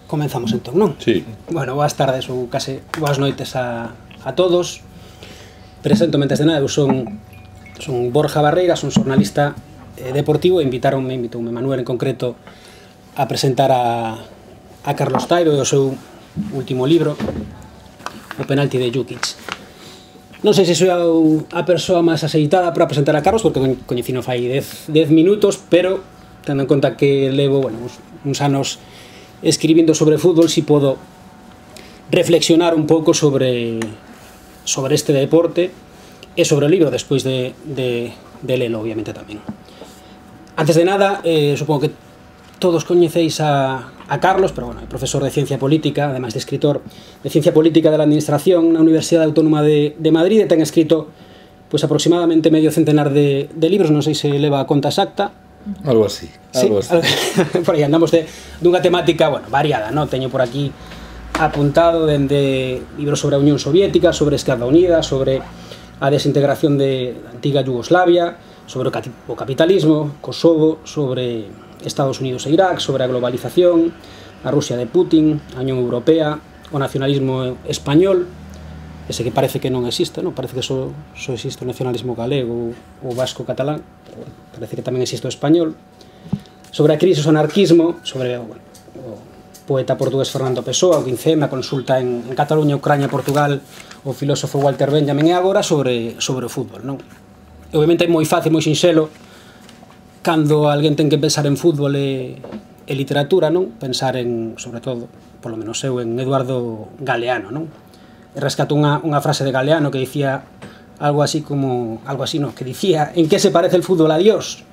Comenzamos entón, non? Sí. Bueno, boas tardes ou case boas noites a todos. Presento antes de nada, eu son Borja Barreira, son xornalista deportivo e invitoume Manuel en concreto a presentar a Carlos Taibo e o seu último libro, O penalti de Jukic. Non sei se sou a persoa máis aceitada para presentar a Carlos, porque coñecino fai 10 minutos, pero tendo en conta que levo uns anos escribindo sobre fútbol, si podo reflexionar un pouco sobre este deporte e sobre o libro despois de lelo, obviamente, tamén. Antes de nada, supongo que todos coñecéis a Carlos, pero bueno, é profesor de Ciencia Política, ademais de escritor de Ciencia Política de la Administración na Universidade Autónoma de Madrid, e ten escrito pues aproximadamente medio centenar de libros, non sei se leva a conta exacta. Algo así, algo así. Por aí andamos dunha temática, bueno, variada, non? Teño por aquí apuntado dende libros sobre a Unión Soviética, sobre Esquerda Unida, sobre a desintegración de antiga Yugoslavia, sobre o capitalismo, Kosovo, sobre Estados Unidos e Irak, sobre a globalización, a Rusia de Putin, a Unión Europea, o nacionalismo español, ese que parece que non existe, non? Parece que só existe o nacionalismo galego ou vasco catalán, pero bueno, parece que tamén existe o español, sobre a crise, o anarquismo, sobre o poeta portugués Fernando Pessoa, o Quincema, a consulta en Cataluña, Ucrania, Portugal, o filósofo Walter Benjamin, e agora sobre o fútbol, non? E obviamente é moi fácil, moi sinxelo, cando alguén ten que pensar en fútbol e literatura, non? Pensar en, sobre todo, polo menos eu, en Eduardo Galeano, non? E rescato unha frase de Galeano que dicía algo así, que dicía: ¿en qué se parece el fútbol a Dios?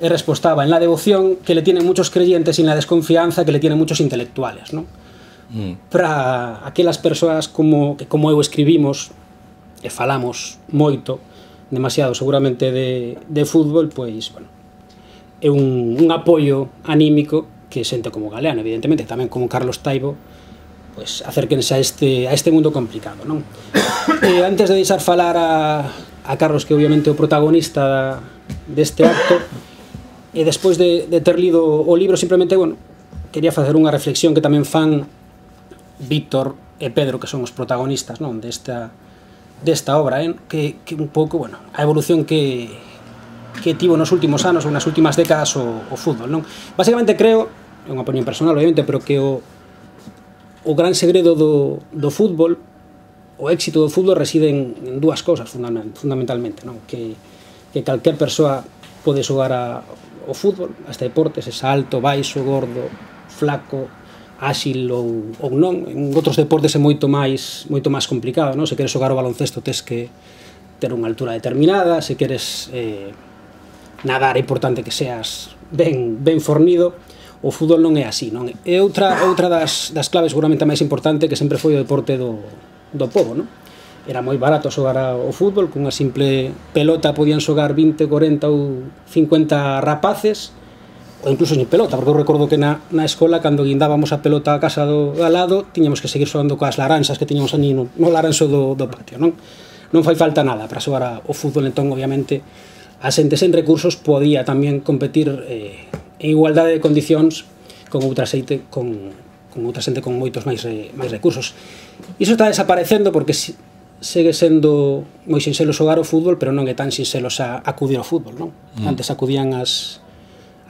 Y respostaba: en la devoción que le tienen muchos creyentes y en la desconfianza que le tienen muchos intelectuales, ¿no? Para aquelas persoas como eu escribimos e falamos moito, demasiado seguramente de fútbol, pois, bueno, é un apoio anímico que xente como Galeano, evidentemente, tamén como Carlos Taibo, pues acérquense a este mundo complicado, non? Antes de deixar falar a Carlos, que obviamente é o protagonista deste acto, e despois de ter lido o libro, simplemente, bueno, quería facer unha reflexión que tamén fan Víctor e Pedro, que son os protagonistas, non, desta obra, que un pouco, bueno, a evolución que tivo nos últimos anos ou nas últimas décadas o fútbol, non? Basicamente creo, é unha opinión personal, obviamente, pero que o gran segredo do fútbol, o éxito do fútbol, reside en dúas cousas fundamentalmente, non? Que calquer persoa pode xogar ao fútbol, a este deporte, se alto, baixo, gordo, flaco, áxil ou non. En outros deportes é moito máis complicado, non? Se queres xogar o baloncesto tes que ter unha altura determinada, se queres nadar é importante que seas ben fornido. O fútbol non é así, non? É outra das claves seguramente máis importante, que sempre foi o deporte do pobo, non? Era moi barato xogar ao fútbol, cunha simple pelota podían xogar 20, 40 ou 50 rapaces, ou incluso nin pelota, porque eu recordo que na escola, cando guindábamos a pelota a casa do lado, tiñamos que seguir xogando coas laranxas que tiñamos ali no laranxo do patio, non? Non fai falta nada para xogar ao fútbol, entón, obviamente, a xente sen recursos podía tamén competir en igualdade de condicións con outra xente con moitos máis recursos. Iso está desaparecendo porque segue sendo moi sinxelo xogar ao fútbol, pero non é tan sinxelo acudir ao fútbol, non? Antes acudían as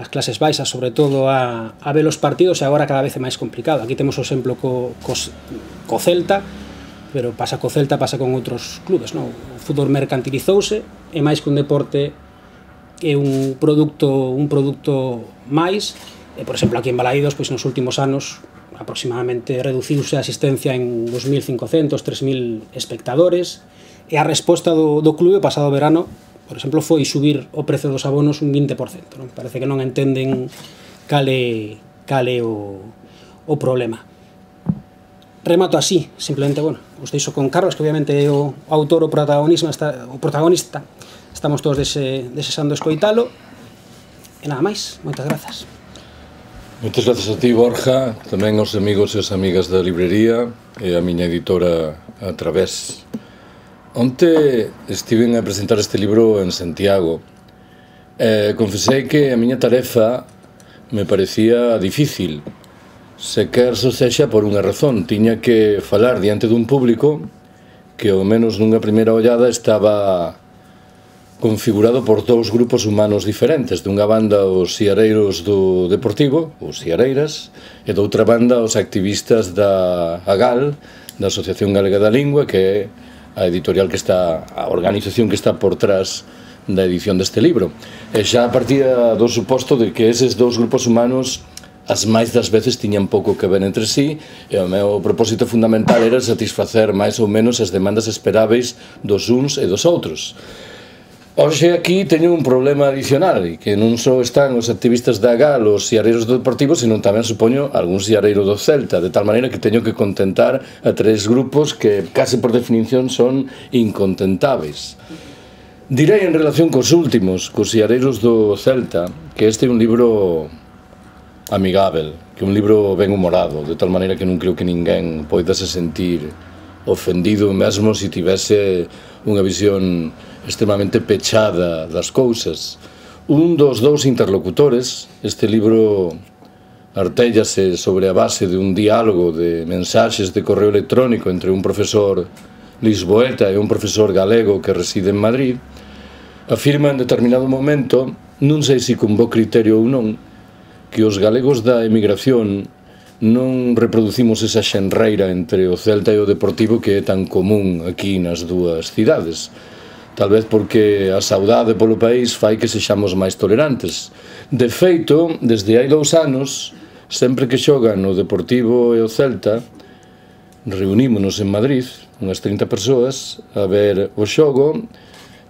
clases baixas, sobre todo a ver os partidos, e agora cada vez é máis complicado. Aquí temos o exemplo co Celta, pero pasa co Celta, pasa con outros clubes, non? O fútbol mercantilizouse, é máis que un deporte, é un produto máis, e, por exemplo, aquí en Balaídos, pois nos últimos anos aproximadamente reduciuse a asistencia en 2.500, 3.000 espectadores, e a resposta do clube o pasado verano, por exemplo, foi subir o prezo dos abonos un 20%, non? Parece que non entenden cal é o problema. Remato así, simplemente, bueno, os deixo con Carlos, que obviamente é o autor, o protagonista. Estamos todos desexando escoitalo, e nada máis, moitas grazas. Moitas grazas a ti, Borja, tamén aos amigos e as amigas da librería e a miña editora A Través. Onte estiven a presentar este libro en Santiago. Confesei que a miña tarefa me parecía difícil. se quer só sexa por unha razón. Tiña que falar diante dun público que, ao menos nunha primeira ollada, estaba configurado por dous grupos humanos diferentes. Dunha banda os siareiros do Deportivo, os siareiras, e doutra banda os activistas da AGAL, da Asociación Galega da Lingua, que é a editorial que está, a organización que está por trás da edición deste libro. E xa partía do suposto de que eses dous grupos humanos as máis das veces tiñan pouco que ver entre sí, e o meu propósito fundamental era satisfacer máis ou menos as demandas esperáveis dos uns e dos outros. Hoxe aquí teño un problema adicional, que non só están os activistas da GAL, os siareiros do Deportivo, sino tamén, supoño, algún siareiro do Celta, de tal maneira que teño que contentar a tres grupos que, case por definición, son incontentáveis. Direi en relación cos últimos, cos siareiros do Celta, que este é un libro amigável, que é un libro ben humorado, de tal maneira que non creo que ninguén poidase sentir ofendido, mesmo se tivese unha visión extremamente pechada das cousas. Un dos dous interlocutores, este libro artéllase sobre a base de un diálogo de mensaxes de correo electrónico entre un profesor lisboeta e un profesor galego que reside en Madrid, afirma en determinado momento, non sei se con bo criterio ou non, que os galegos da emigración non reproducimos esa xenreira entre o Celta e o Deportivo que é tan común aquí nas dúas cidades. Tal vez porque a saudade polo país fai que sexamos máis tolerantes. De feito, desde hai 2 anos, sempre que xogan o Deportivo e o Celta, reunímonos en Madrid, unhas 30 persoas, a ver o xogo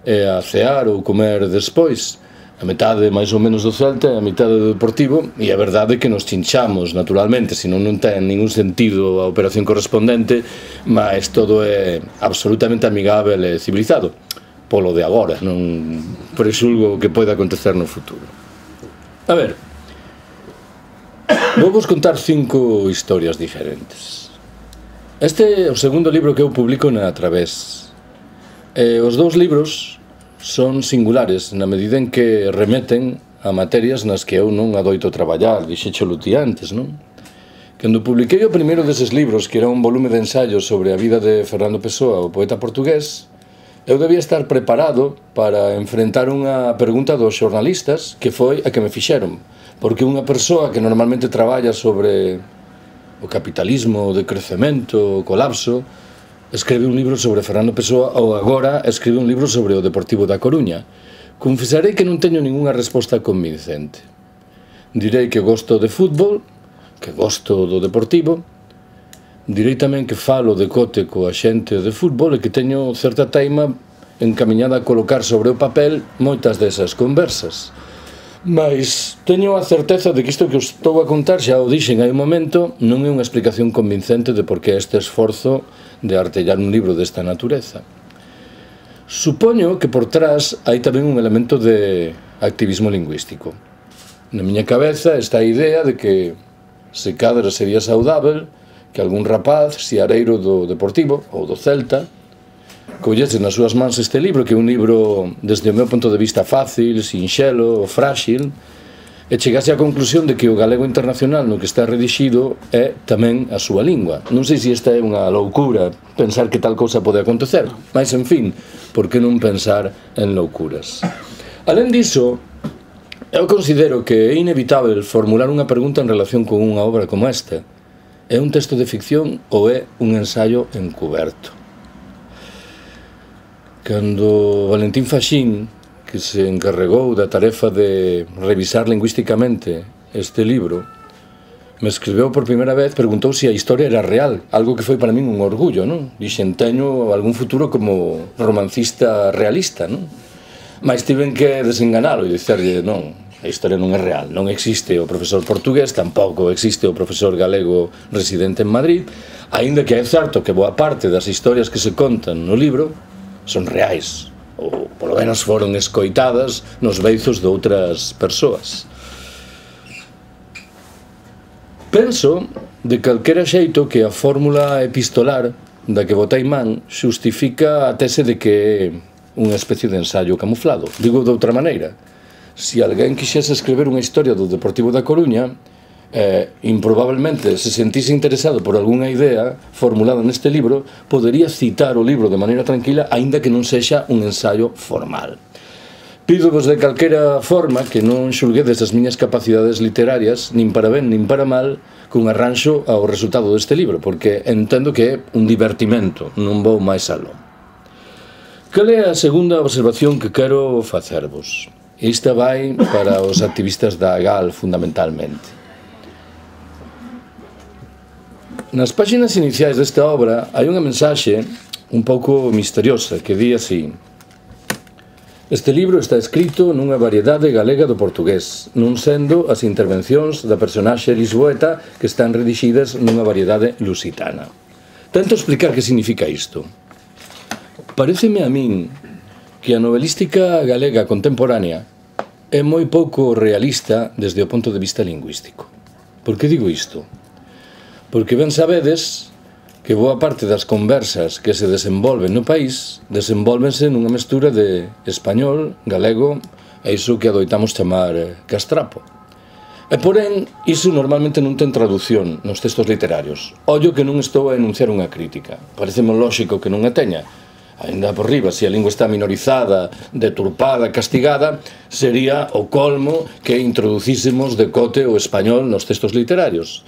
e a cear ou comer despois. A metade máis ou menos do Celta e a metade do Deportivo, e a verdade é que nos chinchamos, naturalmente, senón non ten ningún sentido a operación correspondente, mas todo é absolutamente amigável e civilizado. Polo de agora, non presulgo que pode acontecer no futuro. A ver, vou vos contar 5 historias diferentes. Este é o segundo libro que eu publico na Través. Os 2 libros son singulares na medida en que remeten a materias nas que eu non adoito traballar, dixécholo ti antes, non? Cando publiquei o primeiro deses libros, que era un volume de ensaios sobre a vida de Fernando Pessoa, o poeta portugués, eu debía estar preparado para enfrentar unha pregunta dos xornalistas que foi a que me fixeron, porque unha persoa que normalmente traballa sobre o capitalismo, o decrecemento, o colapso, escribe un libro sobre Fernando Pessoa ou agora escribe un libro sobre o Deportivo da Coruña. Confesarei que non teño ningunha resposta convincente. Direi que gosto de fútbol, que gosto do Deportivo. Direi tamén que falo de cote coa xente de fútbol e que teño certa teima encamiñada a colocar sobre o papel moitas desas conversas. Mais teño a certeza de que isto que os estou a contar, xa o dixen hai un momento, non é unha explicación convincente de por que este esforzo de artellar un libro desta natureza. Supoño que por trás hai tamén un elemento de activismo lingüístico. Na miña cabeza está a idea de que se cadra sería saudável que algún rapaz siareiro do Deportivo ou do Celta collese nas súas mans este libro, que é un libro desde o meu punto de vista fácil, sinxelo, frágil, e chegase á conclusión de que o galego internacional no que está redixido é tamén a súa lingua. Non sei se esta é unha loucura pensar que tal cousa pode acontecer, mas, en fin, por que non pensar en loucuras? Alén diso, eu considero que é inevitável formular unha pregunta en relación con unha obra como esta. É un texto de ficción ou é un ensaio encuberto? Cando Valentín Faxín, que se encarregou da tarefa de revisar lingüísticamente este libro, me escribeu por primeira vez, preguntou se a historia era real, algo que foi para min un orgullo, non? Dixen, teño algún futuro como romancista realista, non? Mas tiven que desenganalo e dicerlle, non, a historia non é real, non existe o profesor portugués, tampouco existe o profesor galego residente en Madrid, aínda que é certo que boa parte das historias que se contan no libro son reais, ou polo menos foron escoitadas nos beizos de outras persoas. Penso, de calquera xeito, que a fórmula epistolar da que botei man xustifica a tese de que é unha especie de ensaio camuflado. Digo de outra maneira, se alguén quixese escrever unha historia do Deportivo da Coruña, improbablemente se sentise interesado por algunha idea formulada neste libro, podería citar o libro de maneira tranquila, aínda que non sexa un ensaio formal. Pídovos de calquera forma que non xulguedes as miñas capacidades literarias, nin para ben nin para mal, cun arranxo ao resultado deste libro, porque entendo que é un divertimento, non vou máis aló. Cal é a segunda observación que quero facervos? Esta vai para os activistas da GAL, fundamentalmente. Nas páxinas iniciais desta obra hai unha mensaxe un pouco misteriosa que di así: este libro está escrito nunha variedade galega do portugués, non sendo as intervencións da personaxe lisboeta que están redixidas nunha variedade lusitana. Tento explicar que significa isto. Paréceme a min que a novelística galega contemporánea é moi pouco realista desde o punto de vista lingüístico. Por que digo isto? Porque ben sabedes que boa parte das conversas que se desenvolven no país desenvolvense nunha mestura de español, galego e iso que adoitamos chamar castrapo. E porén, iso normalmente non ten traducción nos textos literarios. Ollo que non estou a enunciar unha crítica. Pareceme lóxico que non a teña. Ainda por riba, se a lingua está minorizada, deturpada, castigada, sería o colmo que introducísemos de cote o español nos textos literarios.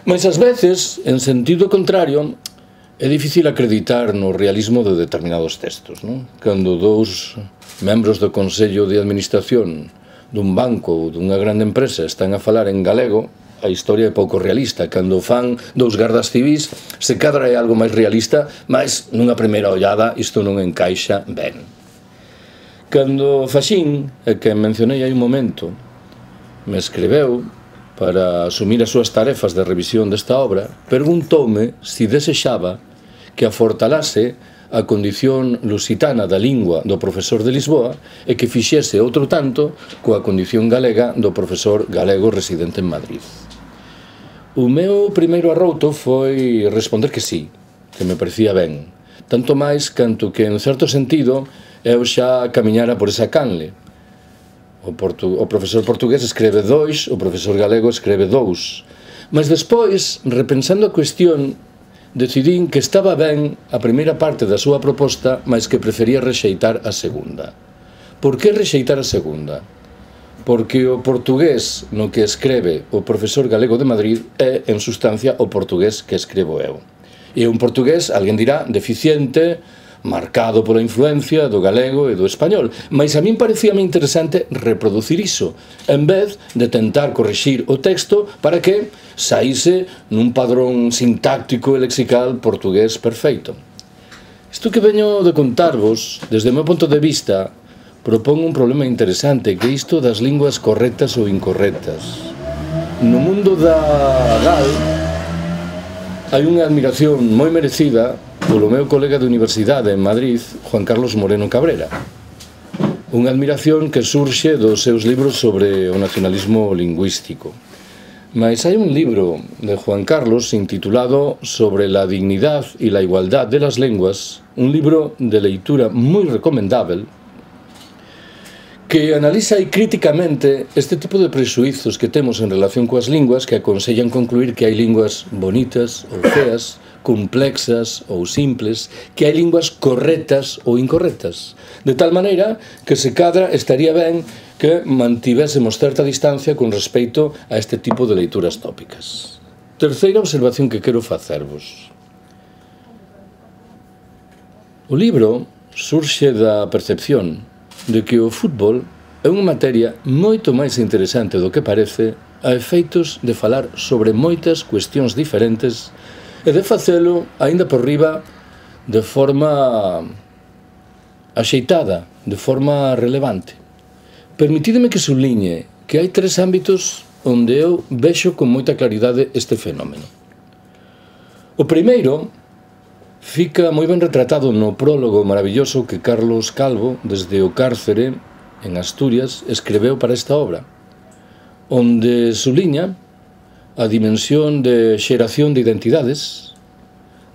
Mas ás veces, en sentido contrario, é difícil acreditar no realismo de determinados textos, non? Cando dous membros do Consello de Administración dun banco ou dunha grande empresa están a falar en galego, a historia é pouco realista. Cando fan dous gardas civís, se cadra é algo máis realista, mas nunha primeira ollada isto non encaixa ben. Cando Faxín, que mencionei hai un momento, me escreveu para asumir as súas tarefas de revisión desta obra, perguntoume se desexaba que afortalase a condición lusitana da lingua do profesor de Lisboa e que fixese outro tanto coa condición galega do profesor galego residente en Madrid. O meu primeiro arrouto foi responder que sí, que me parecía ben, tanto máis canto que, en certo sentido, eu xa camiñara por esa canle. O profesor portugués escreve 2, o profesor galego escreve 2. Mas despois, repensando a cuestión, decidín que estaba ben a primeira parte da súa proposta, mas que prefería rexeitar a segunda. Por que rexeitar a segunda? Porque o portugués no que escreve o profesor galego de Madrid é, en sustancia, o portugués que escrevo eu. E un portugués, alguén dirá, deficiente, marcado pola influencia do galego e do español, mas a min parecíame interesante reproducir iso, en vez de tentar corrixir o texto para que saíse nun padrón sintáctico e lexical portugués perfeito. Isto que veño de contarvos, desde o meu punto de vista, propón un problema interesante, que é isto das linguas correctas ou incorrectas. No mundo da GAL hai unha admiración moi merecida polo meu colega de universidade en Madrid, Juan Carlos Moreno Cabrera. Unha admiración que surxe dos seus libros sobre o nacionalismo lingüístico. Mas hai un libro de Juan Carlos intitulado Sobre la dignidad y la igualdad de las lenguas, un libro de leitura moi recomendável, que analiza críticamente este tipo de presuizos que temos en relación coas linguas que aconsellan concluir que hai linguas bonitas ou feas, complexas ou simples, que hai linguas correctas ou incorrectas. De tal maneira que se cadra estaría ben que mantivésemos certa distancia con respecto a este tipo de leituras tópicas. Terceira observación que quero facervos. O libro surxe da percepción de que o fútbol é unha materia moito máis interesante do que parece a efeitos de falar sobre moitas cuestións diferentes e de facelo, aínda por riba, de forma axeitada, de forma relevante. Permitideme que subliñe que hai 3 ámbitos onde eu vexo con moita claridade este fenómeno. O primeiro fica moi ben retratado no prólogo maravilloso que Carlos Calvo, desde o cárcere, en Asturias, escreveu para esta obra, onde subliña a dimensión de xeración de identidades,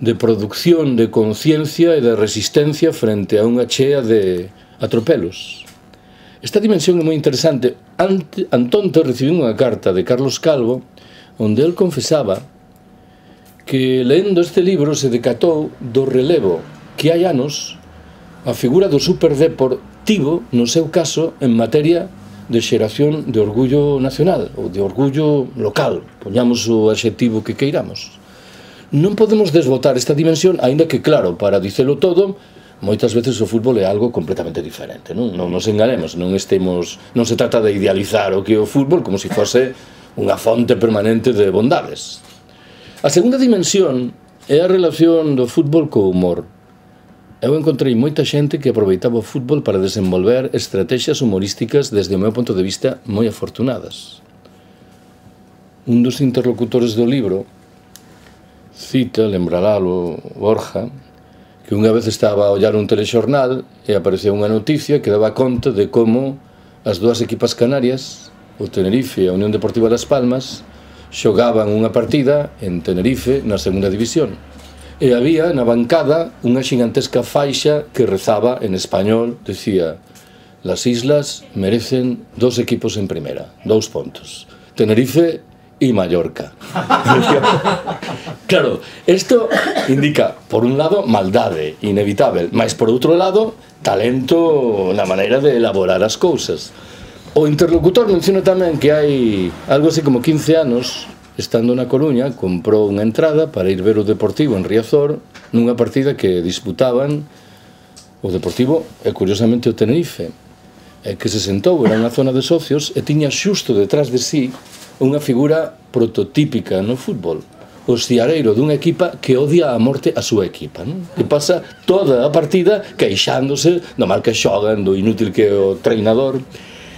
de producción de conciencia e de resistencia frente a unha chea de atropelos. Esta dimensión é moi interesante. Antonte recibí unha carta de Carlos Calvo onde el confesaba que lendo este libro se decatou do relevo que hai anos a figura do superdeportivo, no seu caso, en materia de xeración de orgullo nacional ou de orgullo local, poñamos o adxectivo que queiramos. Non podemos desbotar esta dimensión, aínda que, claro, para dicelo todo, moitas veces o fútbol é algo completamente diferente, non nos enganemos, non se trata de idealizar o que é o fútbol como se fose unha fonte permanente de bondades. A segunda dimensión é a relación do fútbol co humor. Eu encontrei moita xente que aproveitaba o fútbol para desenvolver estrategias humorísticas desde o meu ponto de vista moi afortunadas. Un dos interlocutores do libro cita, lembraralo Borja, que unha vez estaba a ollar un telexornal e apareceu unha noticia que daba conta de como as dúas equipas canarias, o Tenerife e a Unión Deportiva Las Palmas, xogaban unha partida en Tenerife na segunda división. E había na bancada unha xigantesca faixa que rezaba en español, decía: las islas merecen dos equipos en primera, 2 puntos, Tenerife y Mallorca. Claro, isto indica, por un lado, maldade inevitable, mas por outro lado, talento na maneira de elaborar as cousas. O interlocutor menciona tamén que hai algo así como 15 anos, estando na Coruña, comprou unha entrada para ir ver o Deportivo en Riazor nunha partida que disputaban o Deportivo e, curiosamente, o Tenerife, que se sentou, era unha zona de socios e tiña xusto detrás de sí unha figura prototípica no fútbol, o xiareiro dunha equipa que odia a morte a súa equipa, non? Que pasa toda a partida queixándose do mal que xogan, do inútil que é o treinador.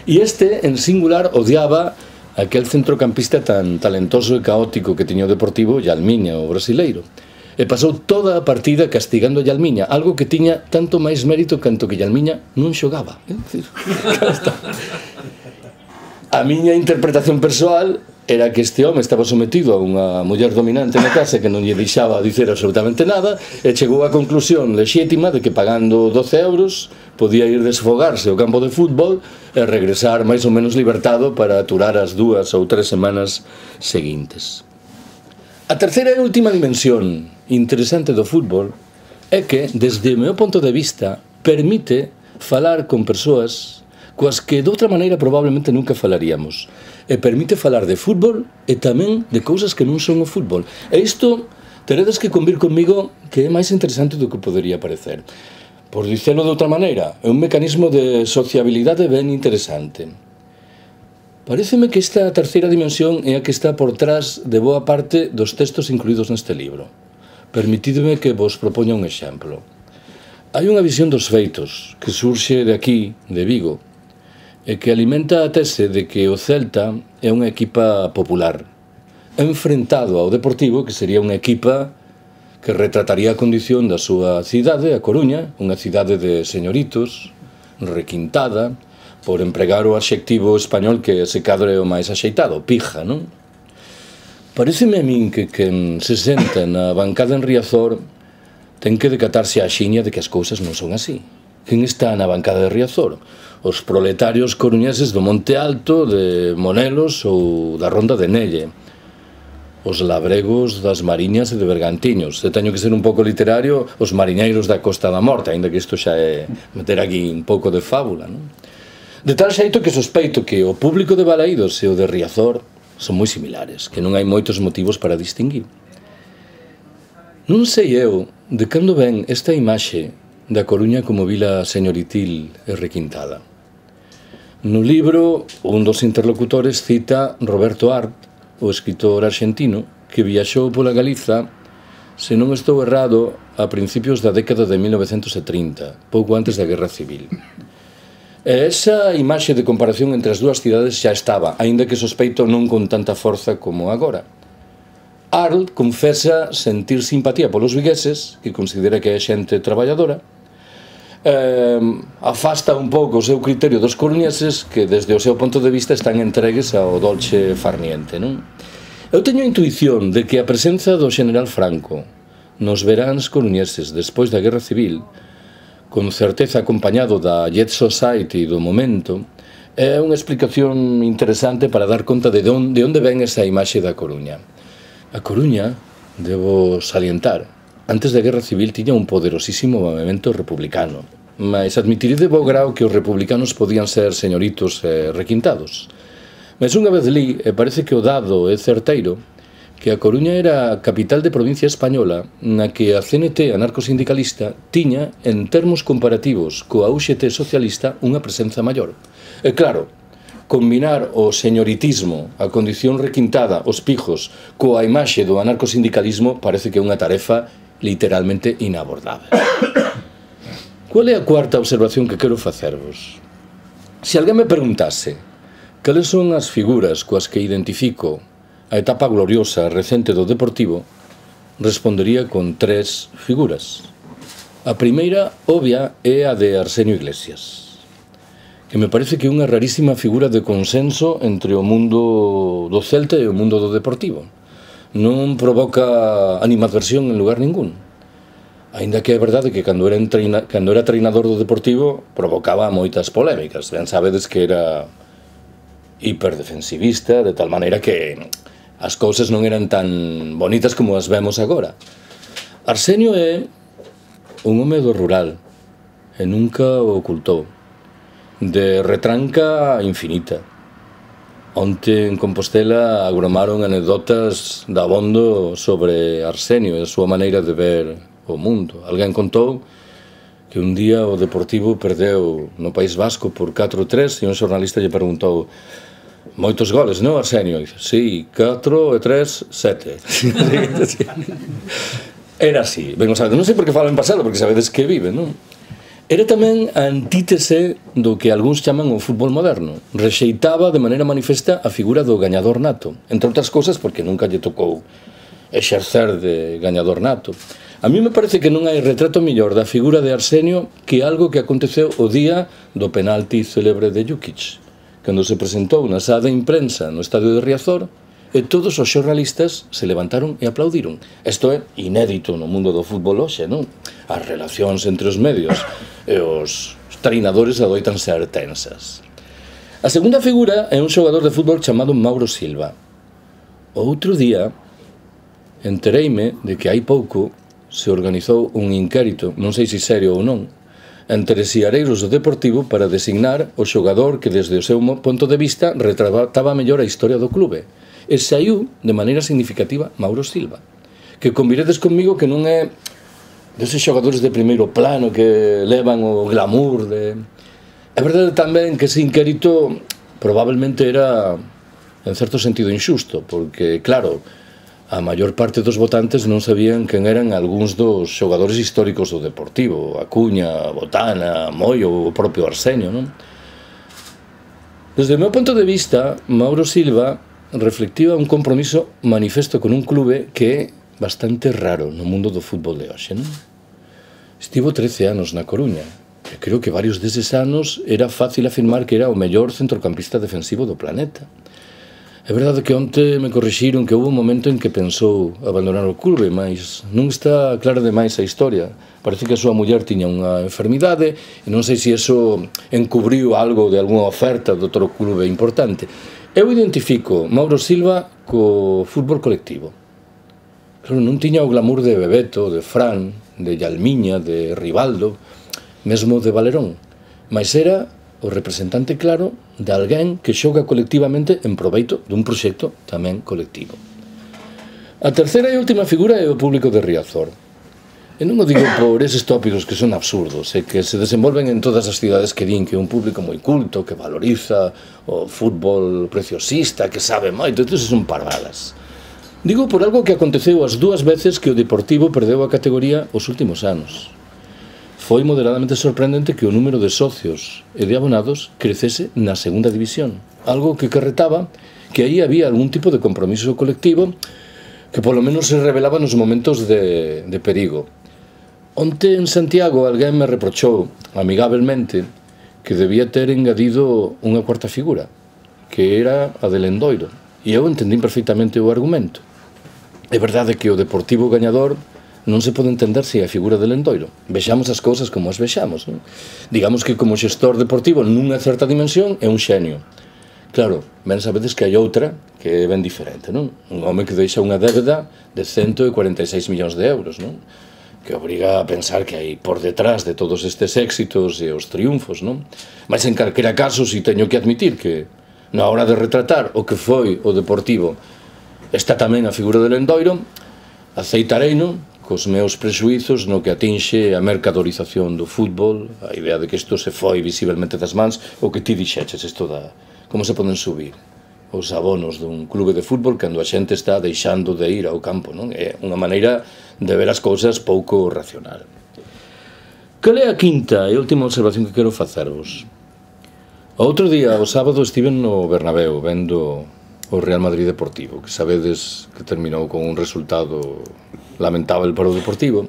E este, en singular, odiaba aquel centrocampista tan talentoso e caótico que tiña o Deportivo, Yalmiña, o brasileiro. E pasou toda a partida castigando a Yalmiña, algo que tiña tanto máis mérito canto que Yalmiña non xogaba. É dicir, a miña interpretación persoal era que este home estaba sometido a unha muller dominante na casa que non lle deixaba dicer absolutamente nada e chegou á conclusión lexítima de que pagando 12 euros podía ir desfogarse ao campo de fútbol e regresar máis ou menos libertado para aturar as 2 ou 3 semanas seguintes. A terceira e última dimensión interesante do fútbol é que, desde o meu ponto de vista, permite falar con persoas coas que de outra maneira probablemente nunca falaríamos. E permite falar de fútbol e tamén de cousas que non son o fútbol. E isto teredes que convir comigo que é máis interesante do que podería parecer. Por dicelo de outra maneira, é un mecanismo de sociabilidade ben interesante. Paréceme que esta terceira dimensión é a que está por trás de boa parte dos textos incluídos neste libro. Permitidme que vos propoña un exemplo. Hai unha visión dos feitos que surxe de aquí, de Vigo, e que alimenta a tese de que o Celta é unha equipa popular, enfrentado ao Deportivo, que sería unha equipa que retrataría a condición da súa cidade, a Coruña, unha cidade de señoritos, requintada, por empregar o adxectivo español que se cadre o máis axeitado, pija, non? Paréceme a min que quen se senta na bancada en Riazor ten que decatarse a xiña de que as cousas non son así. Quen está na bancada de Riazor? Os proletarios coruñeses do Monte Alto, de Monelos ou da Ronda de Nelle. Os labregos das Mariñas e de Bergantiños. Se teño que ser un pouco literario, os mariñeiros da Costa da Morte, aínda que isto xa é meter aquí un pouco de fábula, non? De tal xeito que sospeito que o público de Balaídos e o de Riazor son moi similares, que non hai moitos motivos para distinguir. Non sei eu de cando ven esta imaxe da Coruña como vila señoritil e requintada. No libro, un dos interlocutores cita Roberto Art, o escritor argentino, que viaxou pola Galiza, se non estou errado, a principios da década de 1930, pouco antes da Guerra Civil. E esa imaxe de comparación entre as dúas cidades xa estaba, aínda que sospeito non con tanta forza como agora. Arlt confesa sentir simpatía polos vigueses, que considera que é xente traballadora, afasta un pouco o seu criterio dos coruñeses que desde o seu ponto de vista están entregues ao dolce farniente, non? Eu teño a intuición de que a presenza do General Franco nos veráns coruñeses despois da Guerra Civil, con certeza acompañado da Jet Society do momento, É unha explicación interesante para dar conta de onde ven esa imaxe da Coruña. A Coruña, debo salientar, antes da Guerra Civil tiña un poderosísimo movimento republicano, mas admitiré de bo grao que os republicanos podían ser señoritos requintados. Mas unha vez li, e parece que o dado é certeiro, que a Coruña era a capital de provincia española na que a CNT anarcosindicalista tiña, en termos comparativos coa UGT socialista, unha presenza maior. E claro, combinar o señoritismo, a condición requintada, os pijos, coa imaxe do anarcosindicalismo parece que é unha tarefa literalmente inabordável. Qual é a cuarta observación que quero facervos? Se alguén me preguntase cales son as figuras coas que identifico a etapa gloriosa recente do Deportivo, respondería con 3 figuras. A primeira, obvia, é a de Arsenio Iglesias, que me parece que é unha rarísima figura de consenso entre o mundo do Celta e o mundo do Deportivo. Non provoca animadversión en lugar ningún. Ainda que é verdade que cando era treinador do Deportivo provocaba moitas polémicas. Ben sabedes que era hiperdefensivista, de tal maneira que as cousas non eran tan bonitas como as vemos agora. Arsenio é un home do rural e nunca o ocultou, de retranca infinita. Onte en Compostela agromaron anécdotas dabondo sobre Arsenio e a súa maneira de ver o mundo. Alguén contou que un día o Deportivo perdeu no País Vasco por 4-3 e un xornalista lle preguntou: moitos goles, non, Arsenio? E dice, sí, 4 e 3, 7. Era así. Ben, o sabes, non sei por que falo en pasado, porque sabedes que vive, non? Era tamén a antítese do que algúns chaman o fútbol moderno. Rexeitaba de maneira manifesta a figura do gañador nato, entre outras cousas porque nunca lle tocou exercer de gañador nato. A mí me parece que non hai retrato millor da figura de Arsenio que algo que aconteceu o día do penalti célebre de Jukic, cando se presentou na sala de imprensa no estadio de Riazor e todos os xornalistas se levantaron e aplaudiron. Isto é inédito no mundo do fútbol hoxe, non? As relacións entre os medios e os treinadores adoitan ser tensas. A segunda figura é un xogador de fútbol chamado Mauro Silva. O outro día entereime de que hai pouco se organizou un inquérito, non sei se serio ou non, entre siareiros do Deportivo para designar o xogador que desde o seu punto de vista retrataba mellor a historia do clube. E saiu de maneira significativa Mauro Silva, que conviredes conmigo que non é deses xogadores de primeiro plano que levan o glamour de... É verdade tamén que ese inquérito probablemente era en certo sentido injusto, porque claro, a maior parte dos votantes non sabían quen eran algúns dos xogadores históricos do Deportivo, Acuña, Botana, Moi ou o propio Arsenio, non? Desde o meu punto de vista, Mauro Silva reflectiva un compromiso manifesto con un clube que é bastante raro no mundo do fútbol de hoxe, non? Estivo 13 anos na Coruña, e creo que varios deses anos era fácil afirmar que era o mellor centrocampista defensivo do planeta. É verdade que onte me corrixiron que houve un momento en que pensou abandonar o clube, mas non está clara demais a historia. Parece que a súa muller tiña unha enfermidade e non sei se iso encubriu algo de algunha oferta de outro clube importante. Eu identifico Mauro Silva co fútbol colectivo. Claro, non tiña o glamour de Bebeto, de Fran, de Yalmiña, de Rivaldo, mesmo de Valerón, mas era o representante claro de alguén que xoga colectivamente en proveito dun proxecto tamén colectivo. A terceira e última figura é o público de Riazor. E non o digo por eses tópicos que son absurdos e que se desenvolven en todas as cidades que din que é un público moi culto, que valoriza o fútbol preciosista, que sabe moito, entón son parvadas. Digo por algo que aconteceu as 2 veces que o Deportivo perdeu a categoría os últimos anos. Foi moderadamente sorprendente que o número de socios e de abonados crecese na segunda división, algo que acarretaba que aí había algún tipo de compromiso colectivo que polo menos se revelaba nos momentos de perigo. Onte en Santiago alguén me reprochou amigablemente que debía ter engadido unha cuarta figura, que era a de Lendoiro, e eu entendín perfectamente o argumento. É verdade que o Deportivo gañador non se pode entender se a figura de Lendoiro. Vexamos as cousas como as vexamos, non? Digamos que como xestor deportivo nunha certa dimensión é un xenio. Claro, ben sabedes que hai outra que é ben diferente, non? Un home que deixa unha débeda de 146 millóns de euros, non? Que obriga a pensar que hai por detrás de todos estes éxitos e os triunfos, non? Mas en calquera caso, si teño que admitir que na hora de retratar o que foi o Deportivo está tamén a figura de Lendoiro, aceitareino cos meus prexuizos no que atinxe a mercadorización do fútbol, a idea de que isto se foi visiblemente das mans, o que ti dixeches, isto da como se poden subir os abonos dun clube de fútbol cando a xente está deixando de ir ao campo, non? É unha maneira de ver as cousas pouco racional. Cal é a quinta e última observación que quero facervos? Outro día, o sábado, estive no Bernabéu vendo o Real Madrid Deportivo, que sabedes que terminou con un resultado lamentável para o Deportivo,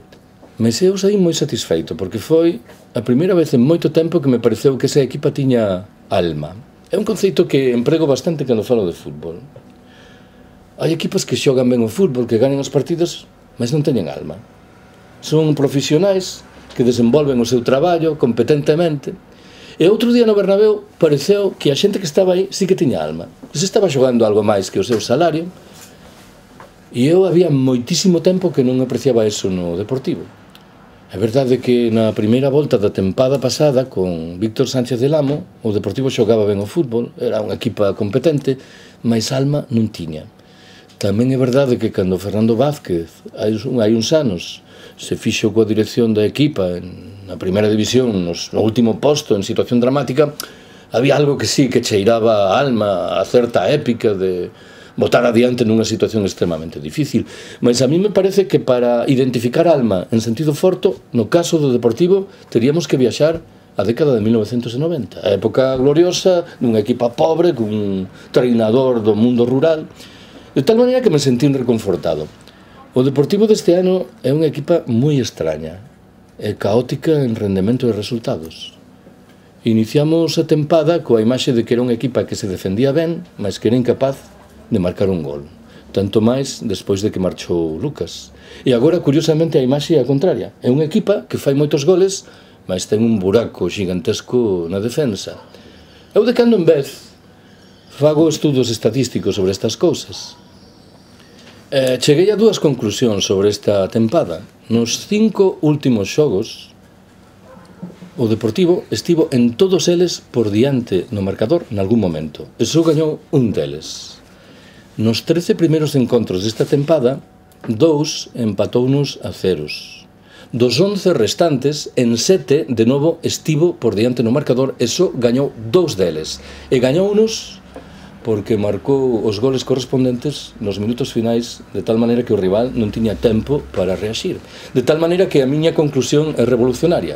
mas eu saí moi satisfeito, porque foi a primeira vez en moito tempo que me pareceu que esa equipa tiña alma. É un conceito que emprego bastante cando falo de fútbol. Hai equipas que xogan ben o fútbol, que ganan os partidos, mas non teñen alma. Son profesionais que desenvolven o seu traballo competentemente. E outro día no Bernabéu pareceu que a xente que estaba aí sí que tiña alma. Se estaba xogando algo máis que o seu salario, e eu había moitísimo tempo que non apreciaba eso no Deportivo. É verdade que na primeira volta da tempada pasada con Víctor Sánchez del Amo o Deportivo xogaba ben o fútbol, era unha equipa competente, mas alma non tiña. Tamén é verdade que cando Fernando Vázquez hai uns anos se fixo coa dirección da equipa na primeira división, no último posto en situación dramática, había algo que sí que cheiraba a alma, a certa épica de botar adiante nunha situación extremamente difícil. Mas a mí me parece que para identificar alma en sentido forte, no caso do Deportivo, teríamos que viaxar a década de 1990, a época gloriosa dunha equipa pobre, cun treinador do mundo rural, de tal maneira que me sentí reconfortado. O Deportivo deste ano é unha equipa moi extraña, e caótica en rendemento e resultados. Iniciamos a tempada coa imaxe de que era unha equipa que se defendía ben, mas que era incapaz de marcar un gol, tanto máis despois de que marchou Lucas. E agora, curiosamente, a imaxe é a contraria. É unha equipa que fai moitos goles, mas ten un buraco gigantesco na defensa. Eu de cando en vez fago estudos estatísticos sobre estas cousas. Cheguei a dúas conclusións sobre esta tempada. Nos 5 últimos xogos, o Deportivo estivo en todos eles por diante no marcador nalgún momento. E só gañou un deles. Nos 13 primeiros encontros desta tempada, 2 empatounos a ceros. Dos 11 restantes, en 7, de novo, estivo por diante no marcador e só gañou 2 deles. E gañounos porque marcou os goles correspondentes nos minutos finais, de tal maneira que o rival non tiña tempo para reaxir. De tal maneira que a miña conclusión é revolucionaria.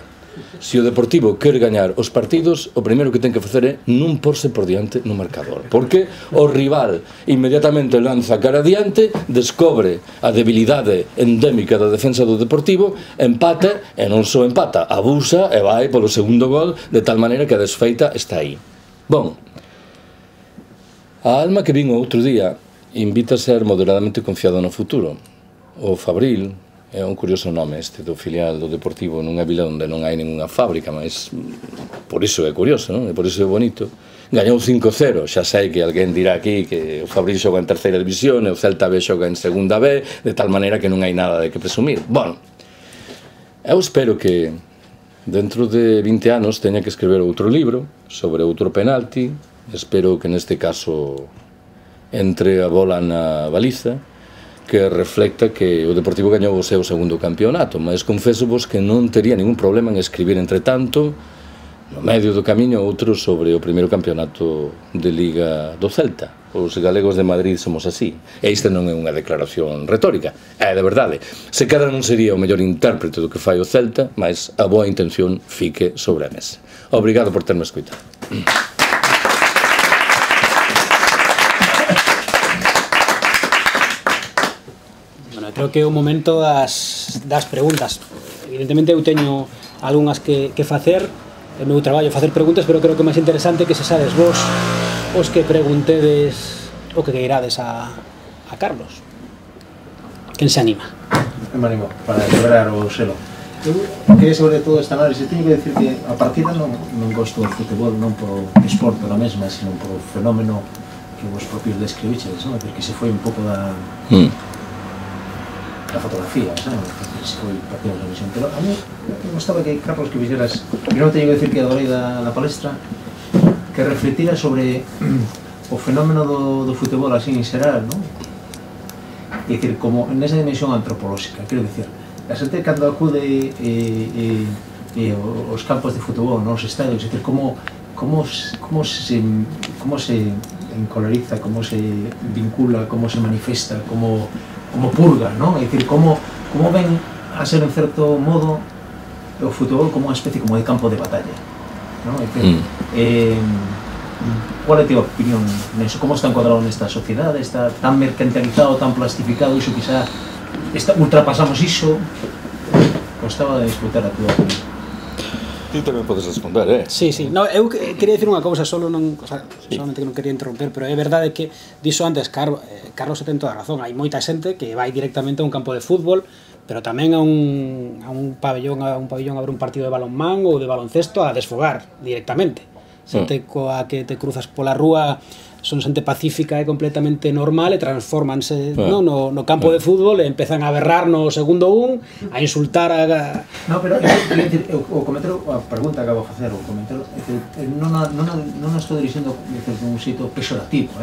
Se o Deportivo quer gañar os partidos, o primeiro que ten que facer é non porse por diante no marcador, porque o rival inmediatamente lanza cara adiante, descobre a debilidade endémica da defensa do Deportivo, empata, e non só empata, abusa e vai polo segundo gol, de tal maneira que a desfeita está aí. Bon, a alma que vin outro día invita a ser moderadamente confiado no futuro. O Fabril é un curioso nome este do filial do Deportivo nunha vila onde non hai ninguna fábrica, mas por iso é curioso, non? E por iso é bonito. Gañou 5-0, xa sei que alguén dirá aquí que o Fabril xoga en terceira división e o Celta B xoga en segunda B, de tal maneira que non hai nada de que presumir. Bon, eu espero que dentro de 20 anos teña que escrever outro libro sobre outro penalti, espero que neste caso entre a bola na baliza, que reflecta que o Deportivo gañou o seu segundo campeonato, mas confeso-vos que non tería ningún problema en escribir, entre tanto, no medio do camiño, outro sobre o primeiro campeonato de Liga do Celta. Os galegos de Madrid somos así. E isto non é unha declaración retórica, é de verdade. Se cada non sería o mellor intérprete do que fai o Celta, mas a boa intención fique sobre a mesa. Obrigado por terme escoitado. Creo que é o momento das preguntas. Evidentemente eu teño algunhas que facer, é o meu traballo facer preguntas, pero creo que o máis interesante é que se sades vos os que preguntedes o que queirades a Carlos. Quen se anima? me animo para quebrar o selo. Eu quería sobre todo esta análise, teño que decir que a partida non gosto do futebol non por esporto na mesma, sino por o fenómeno que vos propios describiches, non? Que se foi un pouco da fotografía, non? Que se foi partido da visión, pero a mí me gustaba que, Carlos, que fixeras, eu non teño que decir que adorei da palestra, que refletira sobre o fenómeno do futebol así en xeral, non? É dicir, como nesa dimensión antropolóxica, quero dicir, a xente cando acude aos campos de futebol, nos estadios, é dicir, como se encoleriza, como se vincula, como se manifesta, como purga, non? É dicir, como ven a ser en certo modo o futebol como unha especie como de campo de batalla, non? É dicir, qual é a tua opinión neso? Como está encuadrado nesta sociedade? Está tan mercantilizado, tan plastificado, iso quizá ultrapasamos iso? Gostaba de escutar a tua opinión. Ti tamén podes responder, Sí. No, eu quería dicir unha cousa, solamente que non quería interromper, pero é verdade que dixo antes Carlos ten toda a razón, hai moita xente que vai directamente a un campo de fútbol, pero tamén a un pabellón a ver un partido de balonmán ou de baloncesto a desfogar directamente. Xente coa que te cruzas pola rúa son xente pacífica e completamente normal e transformanse no campo de fútbol e empezan a berrar no segundo a insultar a... No, pero o comentario, a pregunta que acabo de facer, o comentario, non estou dirixendo un xeito pexorativo,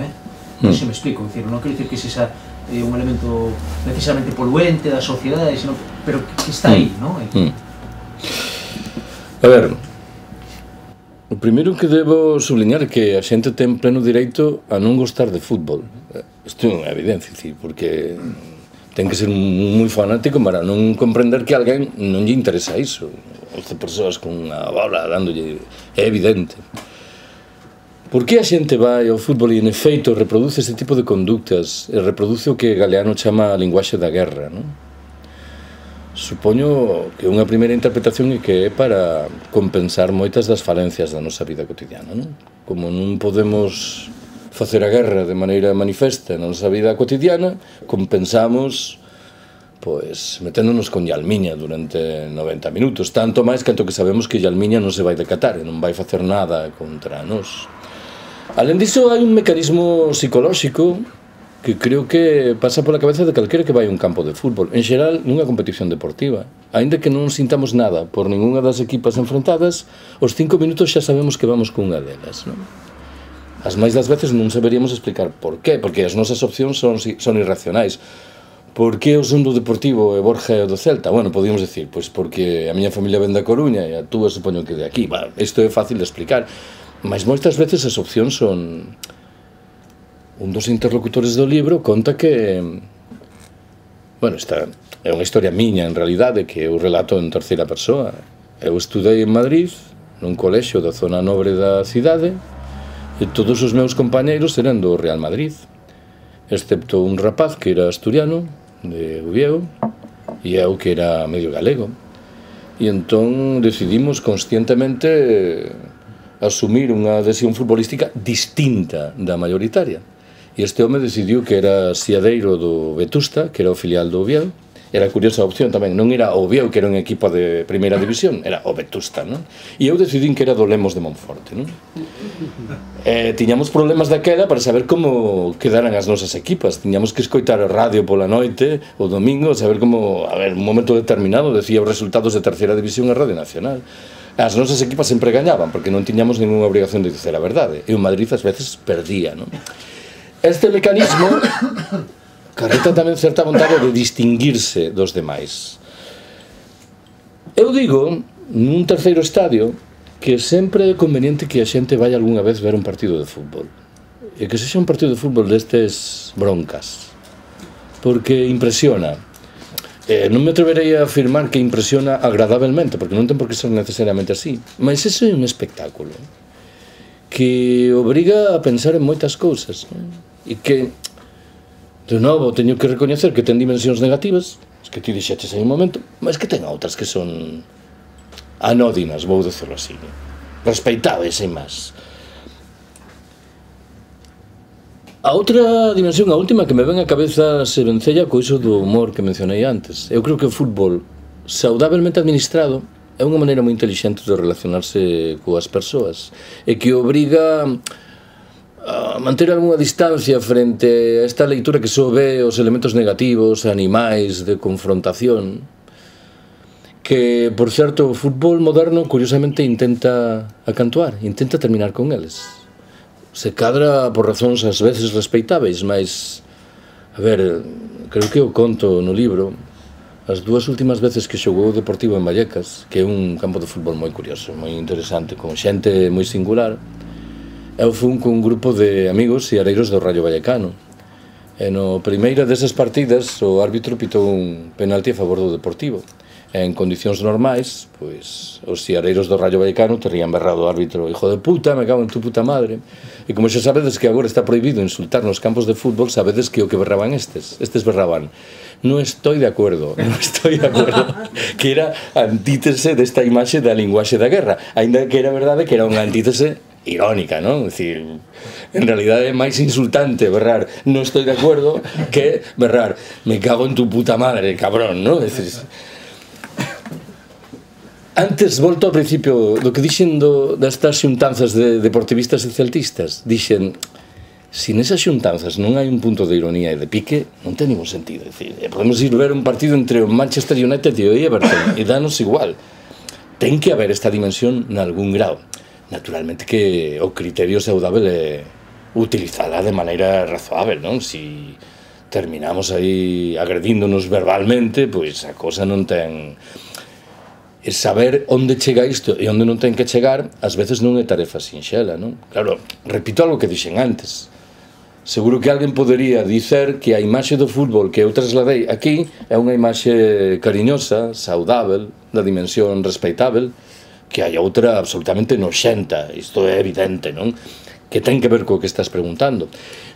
non se me explico, non quero dicir que sexa un elemento necesariamente poluente da sociedade, pero que está aí, non? A ver, o primeiro que debo subliñar é que a xente ten pleno direito a non gostar de fútbol. Isto é unha evidencia, porque ten que ser moi fanático para non comprender que a alguén non lle interesa iso. 11 persoas con unha bola dándolle... É evidente. Por que a xente vai ao fútbol e, en efeito, reproduce este tipo de conductas e reproduce o que Galeano chama a linguaxe da guerra, non? Supoño que unha primeira interpretación é que é para compensar moitas das falencias da nosa vida cotidiana, non? Como non podemos facer a guerra de maneira manifesta na nosa vida cotidiana, compensamos meténdonos con Yalmiña durante 90 minutos, tanto máis canto que sabemos que Yalmiña non se vai decatar e non vai facer nada contra nós. Alén diso, hai un mecanismo psicolóxico que creo que pasa pola cabeza de calquera que vai a un campo de fútbol, en xeral nunha competición deportiva. Aínda que non sintamos nada por ningunha das equipas enfrentadas, os 5 minutos xa sabemos que vamos con unha delas, non? As máis das veces non saberíamos explicar por qué, porque as nosas opcións son irracionais. Por que o Sundo Deportivo e Borja e o do Celta? Bueno, podíamos decir, pois porque a miña familia ven da Coruña e a túa supoño que de aquí. Isto é fácil de explicar, mas moitas veces as opcións son... Un dos interlocutores do libro conta que... Bueno, esta é unha historia miña, en realidade, que eu relato en terceira persoa. Eu estudei en Madrid, nun colexio da zona nobre da cidade, e todos os meus compañeiros eran do Real Madrid, excepto un rapaz que era asturiano, de Ubieu, e eu que era medio galego. E entón decidimos conscientemente asumir unha adhesión futbolística distinta da mayoritaria. E este home decidiu que era siadeiro do Vetusta, que era o filial do Oviedo. Era curiosa a opción tamén, non era o Oviedo, que era un equipo de primeira división, era o Vetusta, non? E eu decidín que era do Lemos de Monforte, non? Tiñamos problemas daquela para saber como quedaran as nosas equipas. Tiñamos que escoitar a radio pola noite, o domingo, saber como, a ver, un momento determinado, decía os resultados de terceira división a Radio Nacional. As nosas equipas sempre gañaban, porque non tiñamos ninguna obrigación de dicer a verdade. E o Madrid ás veces perdía, non? Este mecanismo carreta tamén certa vontade de distinguirse dos demais. Eu digo, nun terceiro estadio, que sempre é conveniente que a xente vai algunha vez ver un partido de fútbol. E que sexa un partido de fútbol destes broncas. Porque impresiona. Non me atreverei a afirmar que impresiona agradablemente, porque non ten por que ser necesariamente así. Mas ese é un espectáculo que obriga a pensar en moitas cousas, e que, de novo, teño que recoñecer que ten dimensións negativas, que ti dixeches aí un momento, mas que ten outras que son anódinas, vou dicirlo así, respeitáveis, sem máis. A outra dimensión, a última que me ven a cabeza se vencella co iso do humor que mencionei antes. Eu creo que o fútbol saudablemente administrado é unha maneira moi intelixente de relacionarse coas persoas e que obriga a manter algunha distancia frente a esta leitura que só ve os elementos negativos, animais, de confrontación, que, por certo, o fútbol moderno curiosamente intenta acantoar, intenta terminar con eles. Se cadra por razóns ás veces respeitáveis, mas, a ver, creo que o conto no libro, as dúas últimas veces que xogou o Deportivo en Vallecas, que é un campo de fútbol moi curioso, moi interesante, con xente moi singular, eu fui con un grupo de amigos e areiros do Rayo Vallecano. E no primeira desas partidas o árbitro pitou un penalti a favor do Deportivo. En condicións normais, pois, os siareiros do Rayo Vallecano terían berrado o árbitro: hijo de puta, me cago en tu puta madre. E como xa sabedes que agora está prohibido insultar nos campos de fútbol, sabedes que o que berraban estes berraban: non estoy de acordo, que era antítese desta imaxe da linguaxe da guerra, aínda que era verdade que era unha antítese irónica, non? É dicir, en realidade é máis insultante berrar non estoy de acordo que berrar me cago en tu puta madre, cabrón, non? É dicir, antes, volto ao principio do que dixen destas xuntanzas de deportivistas e celtistas, dixen, se nesas xuntanzas non hai un punto de ironía e de pique, non ten ningún sentido. É dicir, podemos ir ver un partido entre o Manchester United e o Everton e danos igual. Ten que haber esta dimensión nalgún grau. Naturalmente que o criterio saudável é utilizala de maneira razoável, non? Si terminamos aí agredíndonos verbalmente, pois a cosa non ten... E saber onde chega isto e onde non ten que chegar, ás veces non é tarefa sinxela, non? Claro, repito algo que dixen antes. Seguro que alguén podería dicer que a imaxe do fútbol que eu trasladei aquí é unha imaxe cariñosa, saudável, da dimensión respeitável, que hai outra absolutamente noxenta, isto é evidente, non? Que ten que ver co que estás preguntando.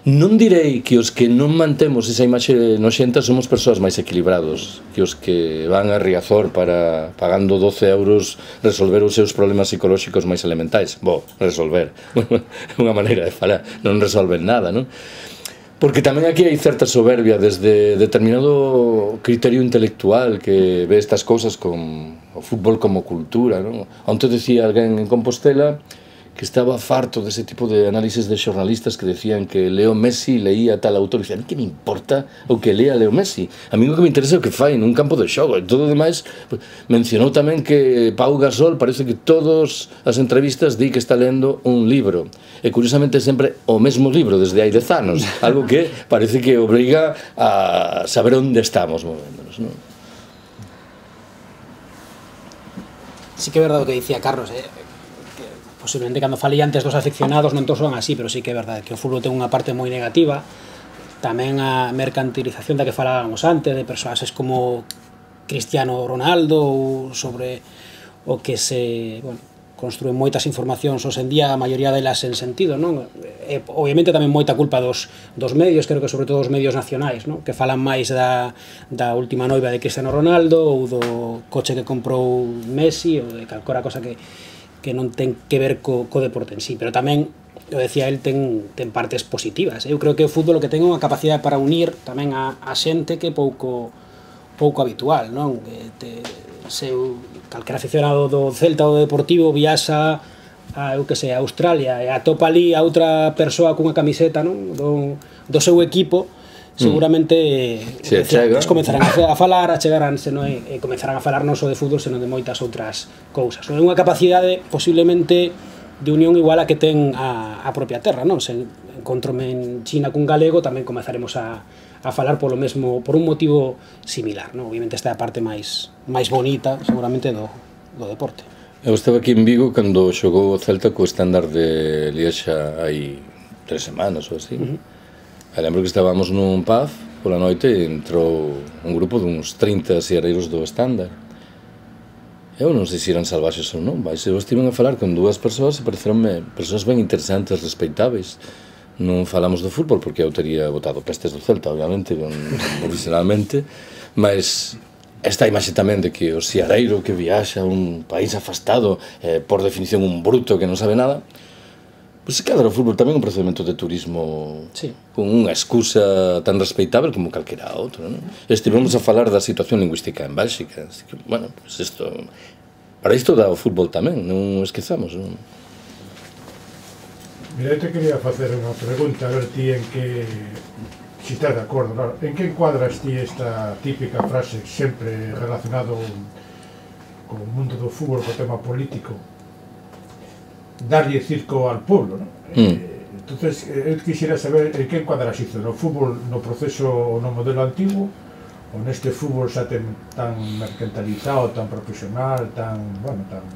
Non direi que os que non mantemos esa imaxe noxenta somos persoas máis equilibrados que os que van a Riazor para, pagando 12 euros, resolver os seus problemas psicolóxicos máis elementais. Resolver, é unha maneira de falar, non resolven nada, non? Porque tamén aquí hai certa soberbia desde determinado criterio intelectual que ve estas cousas con o fútbol como cultura, non? Onte decía alguén en Compostela que estaba farto dese tipo de análisis de xornalistas que decían que Leo Messi leía tal autor, e dicían, que me importa o que lea Leo Messi? A mí o que me interesa é o que fai nun campo de xogo, e todo o demais. Mencionou tamén que Pau Gasol parece que todas as entrevistas di que está lendo un libro, e curiosamente sempre o mesmo libro desde hai 10 anos, algo que parece que obriga a saber onde estamos movéndonos, non? Sí que é verdade o que dicía Carlos, posiblemente cando falei antes dos aficionados non todos son así, pero sí que é verdade que o fútbol ten unha parte moi negativa, tamén a mercantilización da que falábamos antes, de persoaxes como Cristiano Ronaldo, ou sobre o que se, bueno, construen moitas informacións hoxe en día, a maioría delas sen sentido, non? E, obviamente tamén moita culpa dos medios, creo que sobre todo os medios nacionais, non? Que falan máis da última noiva de Cristiano Ronaldo, ou do coche que comprou Messi, ou de calcora cosa que non ten que ver co deporte en sí, pero tamén, eu decía, el ten partes positivas. Eu creo que o fútbol o que ten unha capacidade para unir tamén a xente que é pouco habitual, non? Se calquera aficionado do Celta ou do Deportivo viaxa a, eu que sei, a Australia e atopa ali a outra persoa cunha camiseta, non? Do seu equipo, seguramente comenzarán a falar, achegaránse, non? E comenzarán a falar non só de fútbol, senón de moitas outras cousas. É unha capacidade posiblemente de unión igual a que ten a propia terra, non? Se encontrome en China cun galego, tamén comenzaremos a falar polo mesmo, por un motivo similar, non? Obviamente esta é a parte máis bonita, seguramente, do deporte. Eu estaba aquí en Vigo cando xogou o Celta co Estándar de Liexa hai 3 semanas ou así. E lembro que estábamos nun pub pola noite e entrou un grupo duns 30 siareiros do Estándar. Eu non sei se eran salvaxes ou non, mas eu estive a falar con dúas persoas e pareceronme persoas ben interesantes, respeitáveis. Non falamos do fútbol porque eu tería botado pestes do Celta, obviamente, profesionalmente, mas esta imaxe tamén de que o siareiro que viaxa a un país afastado, por definición un bruto que non sabe nada, Pois se cadra o fútbol tamén é un procedimento de turismo con unha excusa tan respeitável como calquera outro, non? Estivemos a falar da situación lingüística en Bélxica, así que, bueno, pues isto, para isto dá o fútbol tamén, non esquezamos, non? Mira, eu te quería facer unha pregunta, a ver ti en que, si estás de acordo, claro, en que encuadras ti esta típica frase sempre relacionado con o mundo do fútbol, co tema político, darlle circo al pueblo, ¿no? Entonces, eu quisiera saber en que encuadras isto, no fútbol, no proceso, no modelo antiguo, ou neste fútbol xa tan mercantilizado, tan profesional, tan, bueno, tan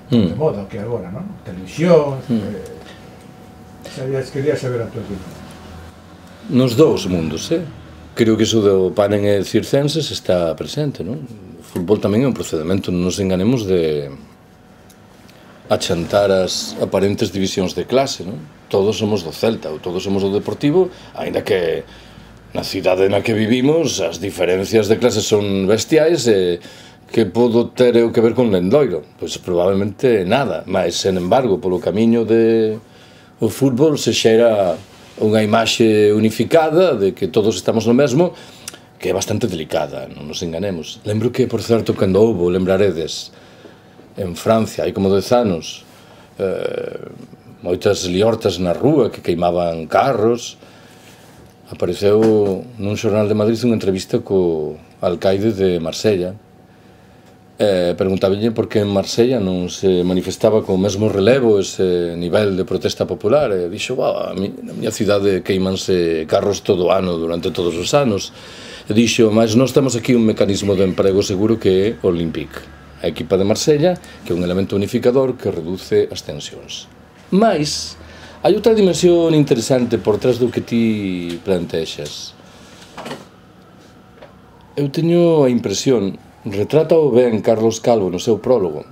de moda que agora, ¿no? Televisión, quería saber a tua opinión. Nos dous mundos, creo que iso do Panem e Circenses está presente, non? O fútbol tamén é un procedimento, non nos enganemos de achantar as aparentes divisións de clase, non? Todos somos do Celta ou todos somos do Deportivo, aínda que na cidade na que vivimos as diferencias de clase son bestiais e que podo ter eu que ver con Lendoiro? Pois probablemente nada, mas, sen embargo, polo camiño de o fútbol se xera unha imaxe unificada de que todos estamos no mesmo, que é bastante delicada, non nos enganemos. Lembro que, por certo, cando houbo, lembraredes, en Francia, hai como 10 anos, moitas liortas na rúa que queimaban carros, apareceu nun xornal de Madrid unha entrevista co alcaide de Marsella, preguntábelle por que en Marsella non se manifestaba co mesmo relevo ese nivel de protesta popular, e dixo, na miña cidade queimanse carros todo o ano durante todos os anos, e dixo, mas nós temos aquí un mecanismo de emprego seguro que é o Olympique, a equipa de Marsella, que é un elemento unificador que reduce as tensións. Mais, hai outra dimensión interesante por trás do que ti plantexas. Eu teño a impresión, retrátao ben Carlos Calvo no seu prólogo,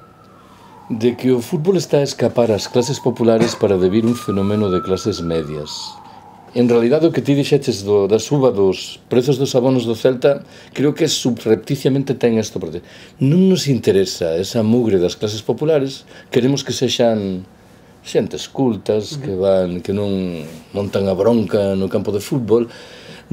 de que o fútbol está a escapar ás clases populares para debir un fenómeno de clases medias. En realidade, o que ti dixeches da suba dos prezos dos abonos do Celta, creo que subrepticiamente ten isto por ti. Non nos interesa esa mugre das clases populares, queremos que sexan xentes cultas, que non montan a bronca no campo de fútbol,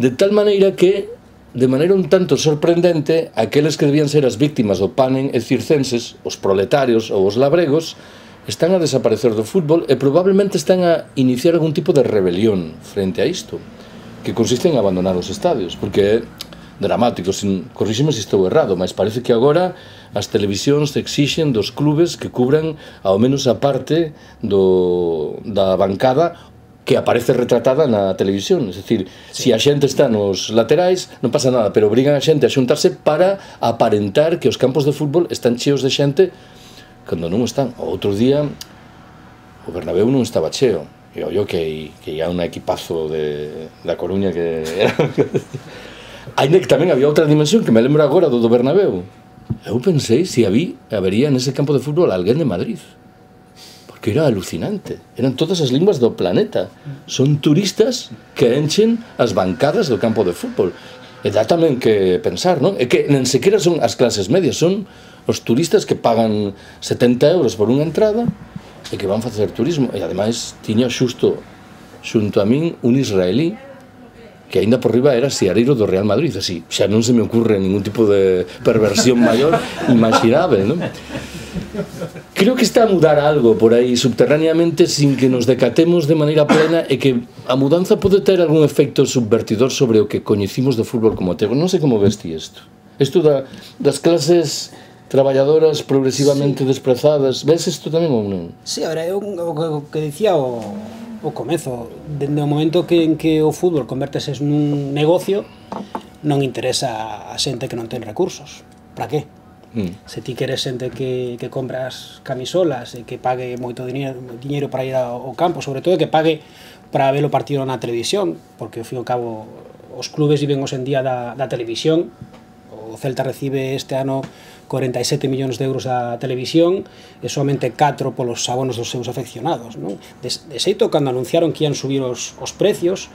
de tal maneira que, de maneira un tanto sorprendente, aqueles que debían ser as víctimas do Panem e Circenses, os proletarios ou os labregos, están a desaparecer do fútbol e probablemente están a iniciar algún tipo de rebelión frente a isto, que consiste en abandonar os estadios, porque é dramático, corríxeme se estou errado, mas parece que agora as televisións exixen dos clubes que cubran ao menos a parte da bancada que aparece retratada na televisión, é dicir, se a xente está nos laterais non pasa nada, pero obrigan a xente a xuntarse para aparentar que os campos de fútbol están cheos de xente cando non están. O outro día o Bernabéu non estaba cheo, e ollo que ia un equipazo da Coruña que era ainda que tamén había outra dimensión que me lembro agora do Bernabéu. Eu pensei se habería nese campo de fútbol alguén de Madrid, porque era alucinante, eran todas as linguas do planeta, son turistas que enchen as bancadas do campo de fútbol. E dá tamén que pensar, non? É que nen sequera son as clases medias, son os turistas que pagan 70 euros por unha entrada e que van facer turismo. E ademais tiña xusto xunto a min un israelí que aínda por riba era siareiro do Real Madrid, así, xa non se me ocurre ningún tipo de perversión maior imaginable, non? Creo que está a mudar algo por aí subterráneamente sin que nos decatemos de maneira plena e que a mudanza pode ter algún efecto subvertidor sobre o que coñecimos do fútbol como ateo. Non sei como ves ti isto. Isto das clases traballadoras progresivamente desprezadas, ves isto tamén ou non? Sí, a ver, o que dicía o comezo, dende o momento en que o fútbol convértese nun negocio, non interesa a xente que non ten recursos. Para que? Se ti queres xente que compras camisolas e que pague moito diñeiro para ir ao campo, sobre todo que pague para ver o partido na televisión, porque ao fin e ao cabo os clubes viven hoxe en día da televisión. O Celta recibe este ano 47 millóns de euros da televisión e somente 4 polos abonos dos seus afeccionados, non? De xeito, cando anunciaron que ian subir os precios,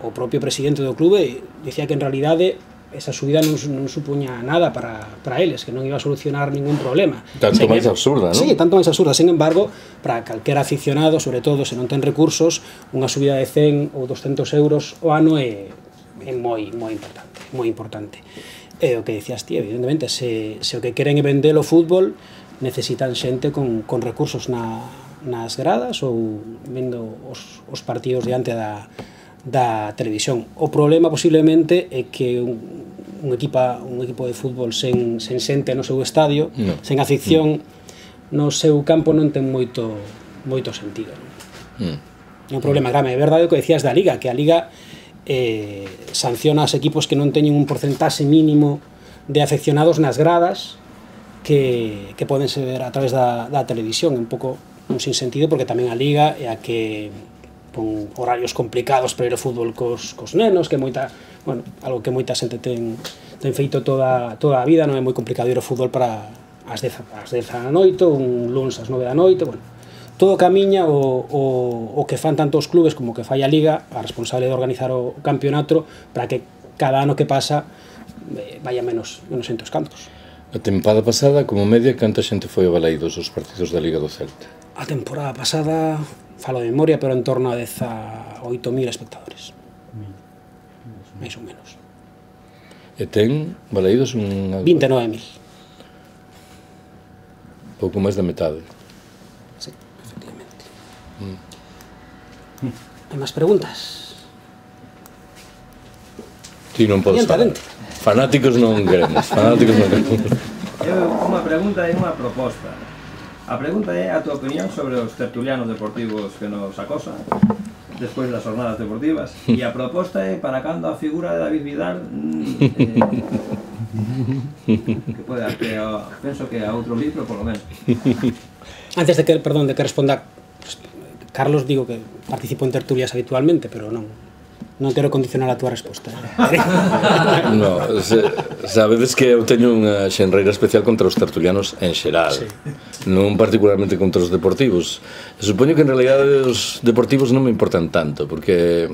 o propio presidente do clube dicía que en realidade esa subida non supoña nada para eles, que non iba a solucionar ningún problema. Tanto máis absurda, non? Sí, tanto máis absurda. Sin embargo, para calquera aficionado, sobre todo se non ten recursos, unha subida de 100 ou 200 euros o ano é moi importante. E o que dicías ti, evidentemente, se o que queren é vender o fútbol, necesitan xente con recursos nas gradas ou vendo os partidos diante da televisión. O problema posiblemente é que un equipo de fútbol sen xente no seu estadio, sen afición no seu campo, non ten moito sentido. É un problema grave. É verdade o que decías da Liga, que a Liga sanciona aos equipos que non teñen un porcentaxe mínimo de afeccionados nas gradas que poden ser a través da televisión. Un pouco un sinsentido, porque tamén a Liga é a que con horarios complicados para ir ao fútbol cos nenos, que algo que moita xente ten feito toda a vida. Non é moi complicado ir ao fútbol para as 10 da noite, un lunes ás 9 da noite. Todo camiña o que fan tanto os clubes como que fai a Liga, a responsable de organizar o campeonato, para que cada ano que pasa vaya menos xente aos campos. A tempada pasada, como media, canta xente foi ao Balaídos os partidos da Liga do Celta? A temporada pasada, falo de memoria, pero en torno a 18.000 espectadores. Mais ou menos. E ten Balaídos 29.000. Pouco máis da metade. Sí, efectivamente. Hai máis preguntas? Ti non podes falar. Fanáticos non queremos. Unha pregunta e unha proposta. A pregunta é a tua opinión sobre os tertulianos deportivos que nos acosan despois das jornadas deportivas, e a proposta é para cando a figura de David Vidal que penso que a outro libro, por lo menos. Antes de que responda Carlos, digo que participo en tertulias habitualmente, pero non quero condicionar a túa resposta. No, sabedes que eu teño unha xenreira especial contra os tertulianos en xeral, non particularmente contra os deportivos. Supoño que en realidade os deportivos non me importan tanto, porque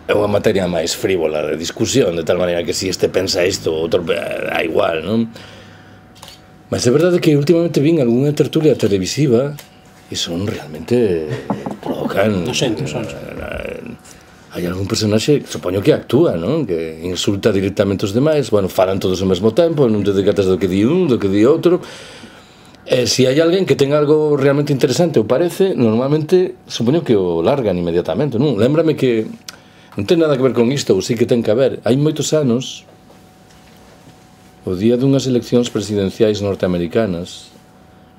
é unha materia máis frívola de discusión, de tal maneira que si este pensa isto, outro da igual, non? Mas é verdade que últimamente vin algunha tertulia televisiva e son realmente provocan. Hai algún personaxe, supoño que actúa, non? Que insulta directamente os demais, falan todos ao mesmo tempo, non te decatas do que di un, do que di outro. E se hai alguén que ten algo realmente interesante ou parece, normalmente supoño que o largan inmediatamente, non? Lémbrame que non ten nada que ver con isto, ou sí que ten que ver. Hai moitos anos, o día dunhas eleccións presidenciais norteamericanas,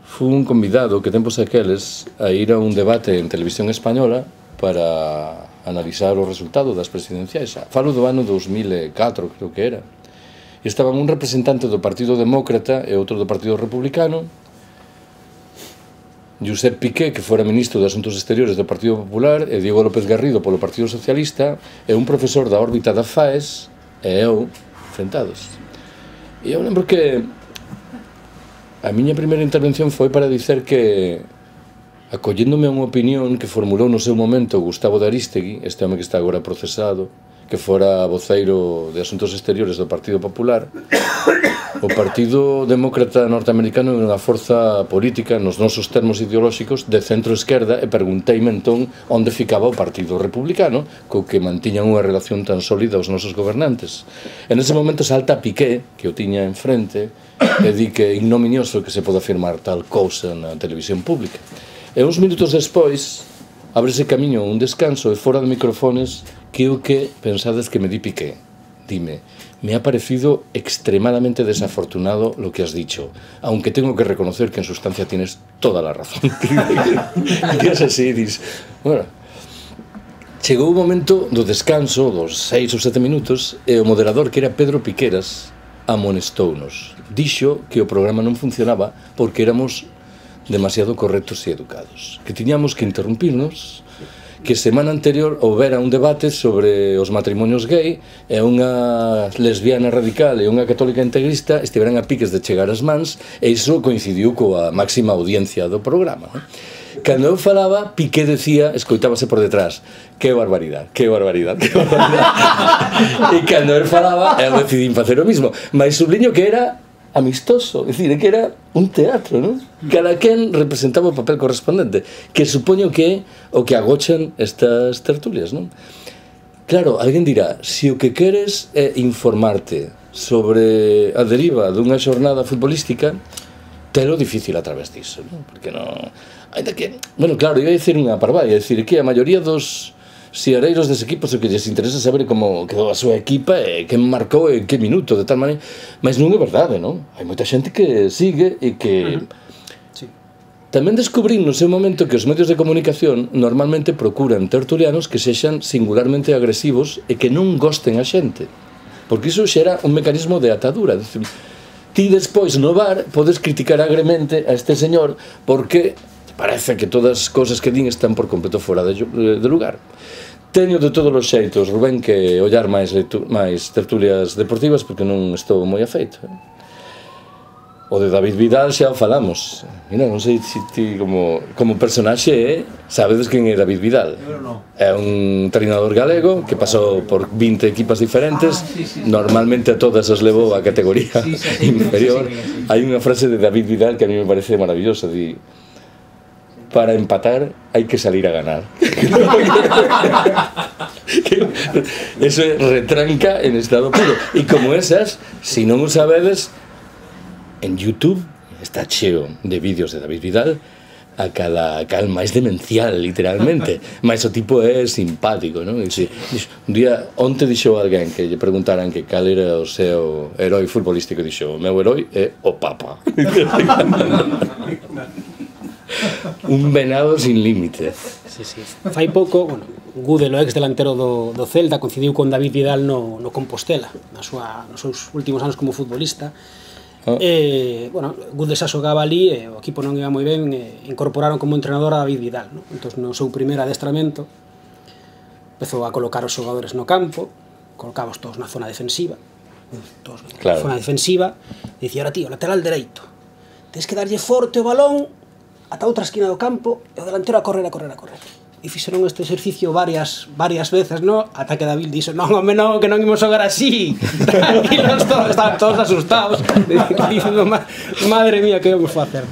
fui un convidado que tempos aqueles a ir a un debate en televisión española para analizar o resultado das presidenciais. Falo do ano 2004, creo que era. E estaban un representante do Partido Demócrata e outro do Partido Republicano, Josep Piqué, que fora ministro de Asuntos Exteriores do Partido Popular, e Diego López Garrido polo Partido Socialista, e un profesor da órbita da FAES, e eu, enfrentados. E eu lembro que a miña primeira intervención foi para dicer que, acolléndome a unha opinión que formulou no seu momento Gustavo de Arístegui, este home que está agora procesado, que fora voceiro de Asuntos Exteriores do Partido Popular, o Partido Demócrata norteamericano é unha forza política nos nosos termos ideolóxicos de centro-esquerda, e pergunteime entón onde ficaba o Partido Republicano, co que mantiñan unha relación tan sólida os nosos gobernantes. En ese momento salta Piqué, que o tiña enfrente, e di que é ignominioso que se pode afirmar tal cousa na televisión pública. E uns minutos despois ábrese camiño un descanso e fora de microfones que o que pensades que me di Piqué. Dime, me ha parecido extremadamente desafortunado lo que has dicho, aunque tengo que reconocer que en sustancia tienes toda la razón. E es así, dis, bueno, chegou o momento do descanso, dos 6 ou 7 minutos, e o moderador, que era Pedro Piqueras, amonestounos. Dixo que o programa non funcionaba porque éramos demasiado correctos e educados, que tiñamos que interrumpirnos, que semana anterior houbera un debate sobre os matrimonios gay e unha lesbiana radical e unha católica integrista estiveran a piques de chegar as mans, e iso coincidiu coa máxima audiencia do programa, non? cando eu falaba, Piqué decía, escoitábase por detrás, que barbaridade, que barbaridade, que barbaridade. E cando eu falaba, eu decidí facer o mismo, mas subliño que era amistoso, é dicir, que era un teatro, non? Cada quen representaba o papel correspondente, que supoño que é o que agochan estas tertulias, non? Claro, alguén dirá, se o que queres é informarte sobre a deriva dunha xornada futbolística, telo difícil a través disso, non? Porque non... Ainda que... Bueno, claro, iba a dicir unha parvalla, dicir que a maioría dos seareiros des equipos o que lles interesa saber como quedou a súa equipa e quen marcou e que minuto, de tal maneira... Mas non é verdade, non? Hai moita xente que sigue e que... Tamén descubrín no seu momento que os medios de comunicación normalmente procuran tertulianos que sexan singularmente agresivos e que non gosten a xente. Porque iso xera un mecanismo de atadura. Ti despois no bar podes criticar agremente a este señor porque parece que todas as cousas que din están por completo fora de lugar. Teño de todos os xeitos, Rubén, que ollar máis tertulias deportivas porque non estou moi afeito. O de David Vidal xa o falamos. Mira, non sei se ti como personaxe sabedes quen é David Vidal. É un treinador galego que pasou por 20 equipas diferentes, normalmente a todas as levou a categoría inferior. Hai unha frase de David Vidal que a mí me parece maravillosa, di: para empatar hai que salir a ganar. Eso é retranca en estado puro. E como esas, se non o sabedes, en YouTube está cheo de vídeos de David Vidal a cada cal máis demencial, literalmente. Mas o tipo é simpático, non? Un día, onte dixo alguén que lle preguntaran que cal era o seu heroi futbolístico, dixo: o meu heroi é o Papa. Un venado sin límite. Sí, sí. Fai pouco, bueno, Gudel, o ex delantero do Celta, coincidiu con David Vidal no Compostela, nos seus últimos anos como futbolista. Bueno, Gudel xa xogaba ali e o equipo non iba moi ben, incorporaron como entrenador a David Vidal, no? Entón, no seu primer adestramento empezou a colocar os xogadores no campo, colocábamos todos na zona defensiva, zona defensiva, e dicía: ahora tío, lateral dereito, tens que darlle forte o balón ata outra esquina do campo e o delantero a correr. E fixeron este exercicio varias veces, no? Ata que David dixo: non, home, non, que non imos xogar así. Tranquilos todos, estaban todos asustados, dicindo: madre mía, que vamos facer?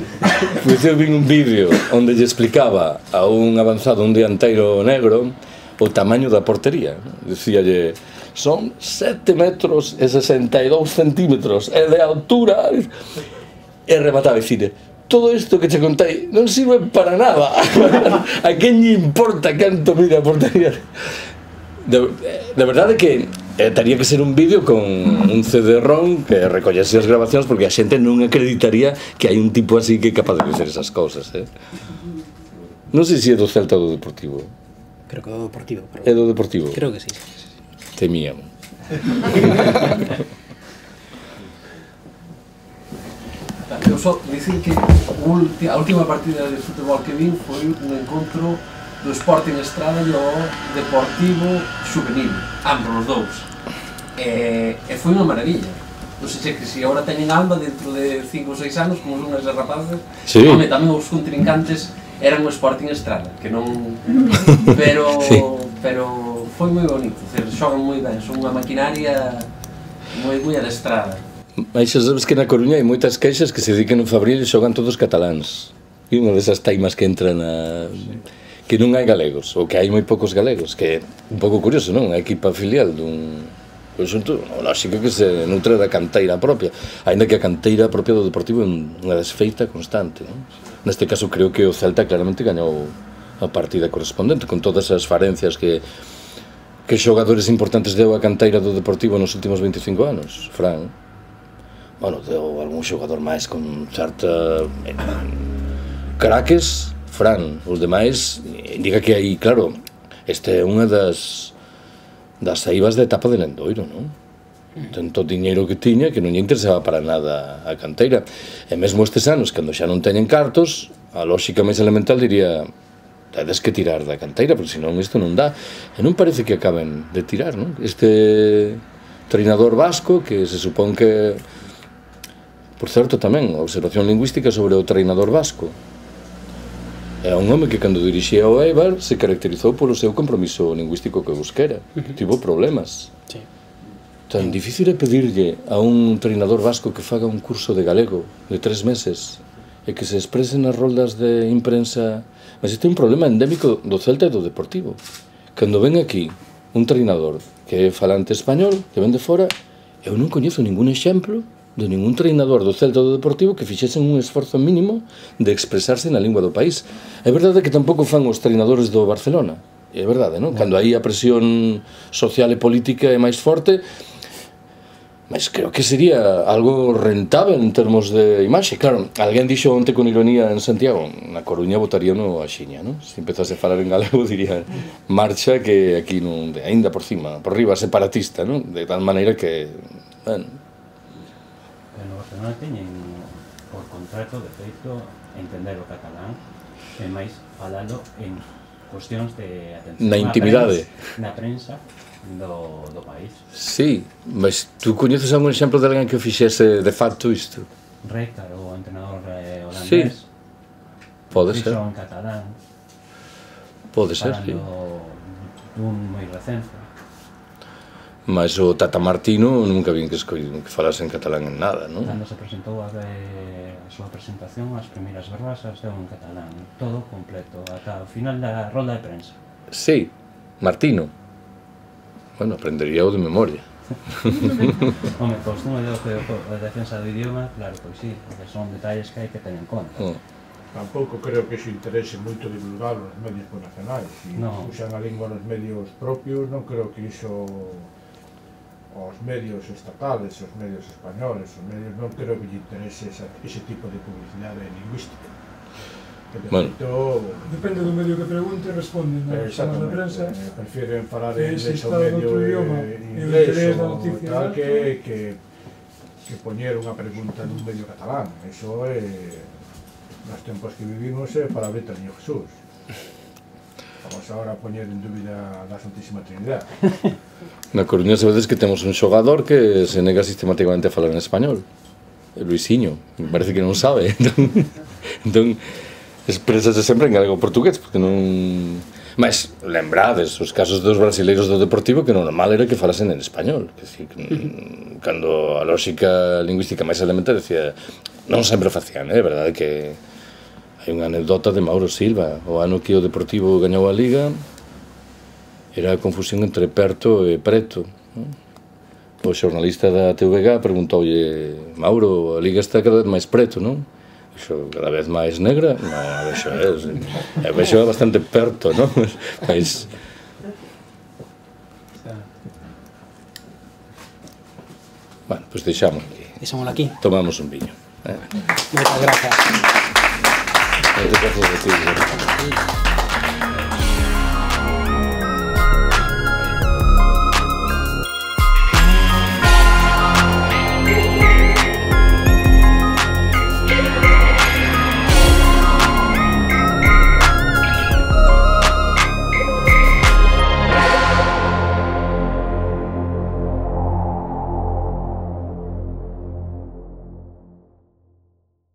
Pois eu vin un vídeo onde lle explicaba a un avanzado, un dianteiro negro, o tamaño da portería. Dicíalle: son 7 metros e 62 centímetros, e de altura. E remataba, dicir: todo isto que che contei non sirve para nada. A quen lle importa canto mide a portería? De verdade que tería que ser un vídeo con un CD-ROM que recollese as grabacións, porque a xente non acreditaría que hai un tipo así que é capaz de facer esas cousas. Non sei se é do Celta ou do Deportivo. Creo que do Deportivo. É do Deportivo? Creo que sí. Temíamos. Eu só dicir que a última partida de futebol que vin foi un encontro do Sporting Estrada e o Deportivo Xuvenil, ambos os dous, e foi unha maravilla. Non sei se agora teñen alma dentro de 5 ou 6 anos, como son esas rapaces. Sí. Home, tamén os contrincantes eran o Sporting Estrada, que non... pero foi moi bonito, xogan moi ben, son unha maquinaria moi adestrada. Mas xa sabes que na Coruña hai moitas queixas que se dedican en Fabril e xogan todos cataláns. E unha desas taimas que entran que non hai galegos, ou que hai moi poucos galegos, que é un pouco curioso, non? A equipa filial dun conxunto, lógico que se nutre da canteira propia, aínda que a canteira propia do Deportivo é unha desfeita constante, non? Neste caso creo que o Celta claramente gañou a partida correspondente, con todas as farencias que xogadores importantes deu a canteira do Deportivo nos últimos 25 anos. Fran, bueno, deu algún xogador máis con certa craques, Fran, os demais indica que aí, claro, este é unha das saíbas da etapa de Lendoiro, non? Tanto diñeiro que tiña que non lle interesaba para nada a canteira, e mesmo estes anos, cando xa non teñen cartos, a lógica máis elemental diría: tedes que tirar da canteira, porque senón isto non dá, e non parece que acaben de tirar, non? Este treinador vasco, que se supón que... Por certo, tamén, observación lingüística sobre o treinador vasco. É un home que cando dirixía o Eibar se caracterizou polo seu compromiso lingüístico que busquera, que tivo problemas. Tan difícil é pedirlle a un treinador vasco que faga un curso de galego de 3 meses e que se exprese nas roldas de imprensa. Mas este é un problema endémico do Celta e do Deportivo. Cando ven aquí un treinador que é falante español, que ven de fora, eu non coñezo ningún exemplo de ningún treinador do Celta ou do Deportivo que fixesen un esforzo mínimo de expresarse na lingua do país. É verdade que tampouco fan os treinadores do Barcelona, é verdade, non? Cando aí a presión social e política é máis forte, mas creo que sería algo rentable en termos de imaxe. Claro, alguén dixo onte con ironía en Santiago, na Coruña votaría no Axiña, non? Se empezase a falar en galego diría marcha, que aquí non, ainda por cima, por riba, separatista, non? De tal maneira que, bueno, no Barcelona teñen por contrato de feito entender o catalán e máis falalo en cuestións de atención na intimidade na prensa do país. Sí, mas tú coñeces algún exemplo de alguén que fixese de facto isto? Récar, o entrenador holandés, sí, pode ser en catalán, pode ser, sí, dun moi recente. Mas o Tata Martino nunca vin que falase en catalán en nada, non? Cando se presentou a súa presentación, as primeiras verbas as deu en catalán, todo completo, ata o final da rolda de prensa. Sí, Martino. Bueno, aprendería o de memoria. Home, costume de defensa do idioma, claro, pois sí, porque son detalles que hai que tener en conta. Tampouco creo que se interese moito divulgar os medios nacionais. Se usan a lingua nos medios propios, non creo que iso os medios estatales, os medios españoles, os medios, non creo que lle interese ese tipo de publicidade lingüística. Bueno, depende do medio que pregunte, responden na prensa. Prefieren falar en inglés ao medio inglés ou tal que poñer unha pregunta nun medio catalán. Iso é, nos tempos que vivimos, é palabrita niño Jesús. Vamos agora a poñer en dúbida a Santísima Trinidade. Na Coruña sabedes que temos un xogador que se nega sistemáticamente a falar en español, Luisiño, me parece que non sabe, entón expresase sempre en galego portugués, porque non... Mas lembrades os casos dos brasileiros do Deportivo, que normal era que falasen en español, que decir, cando a lógica lingüística máis elemental decía, non sempre facían, é verdade que hai unha anedota de Mauro Silva, o ano que o Deportivo gañou a Liga era a confusión entre perto e preto. O xornalista da TVG preguntoulle, Mauro, a Liga está cada vez máis preto, non? Dixo, cada vez máis negra? Non, a vexo é bastante perto, non? Mas... Bueno, pois deixámoslo aquí. Deixámoslo aquí. Tomamos un viño. Moitas grazas. Gracias a ti.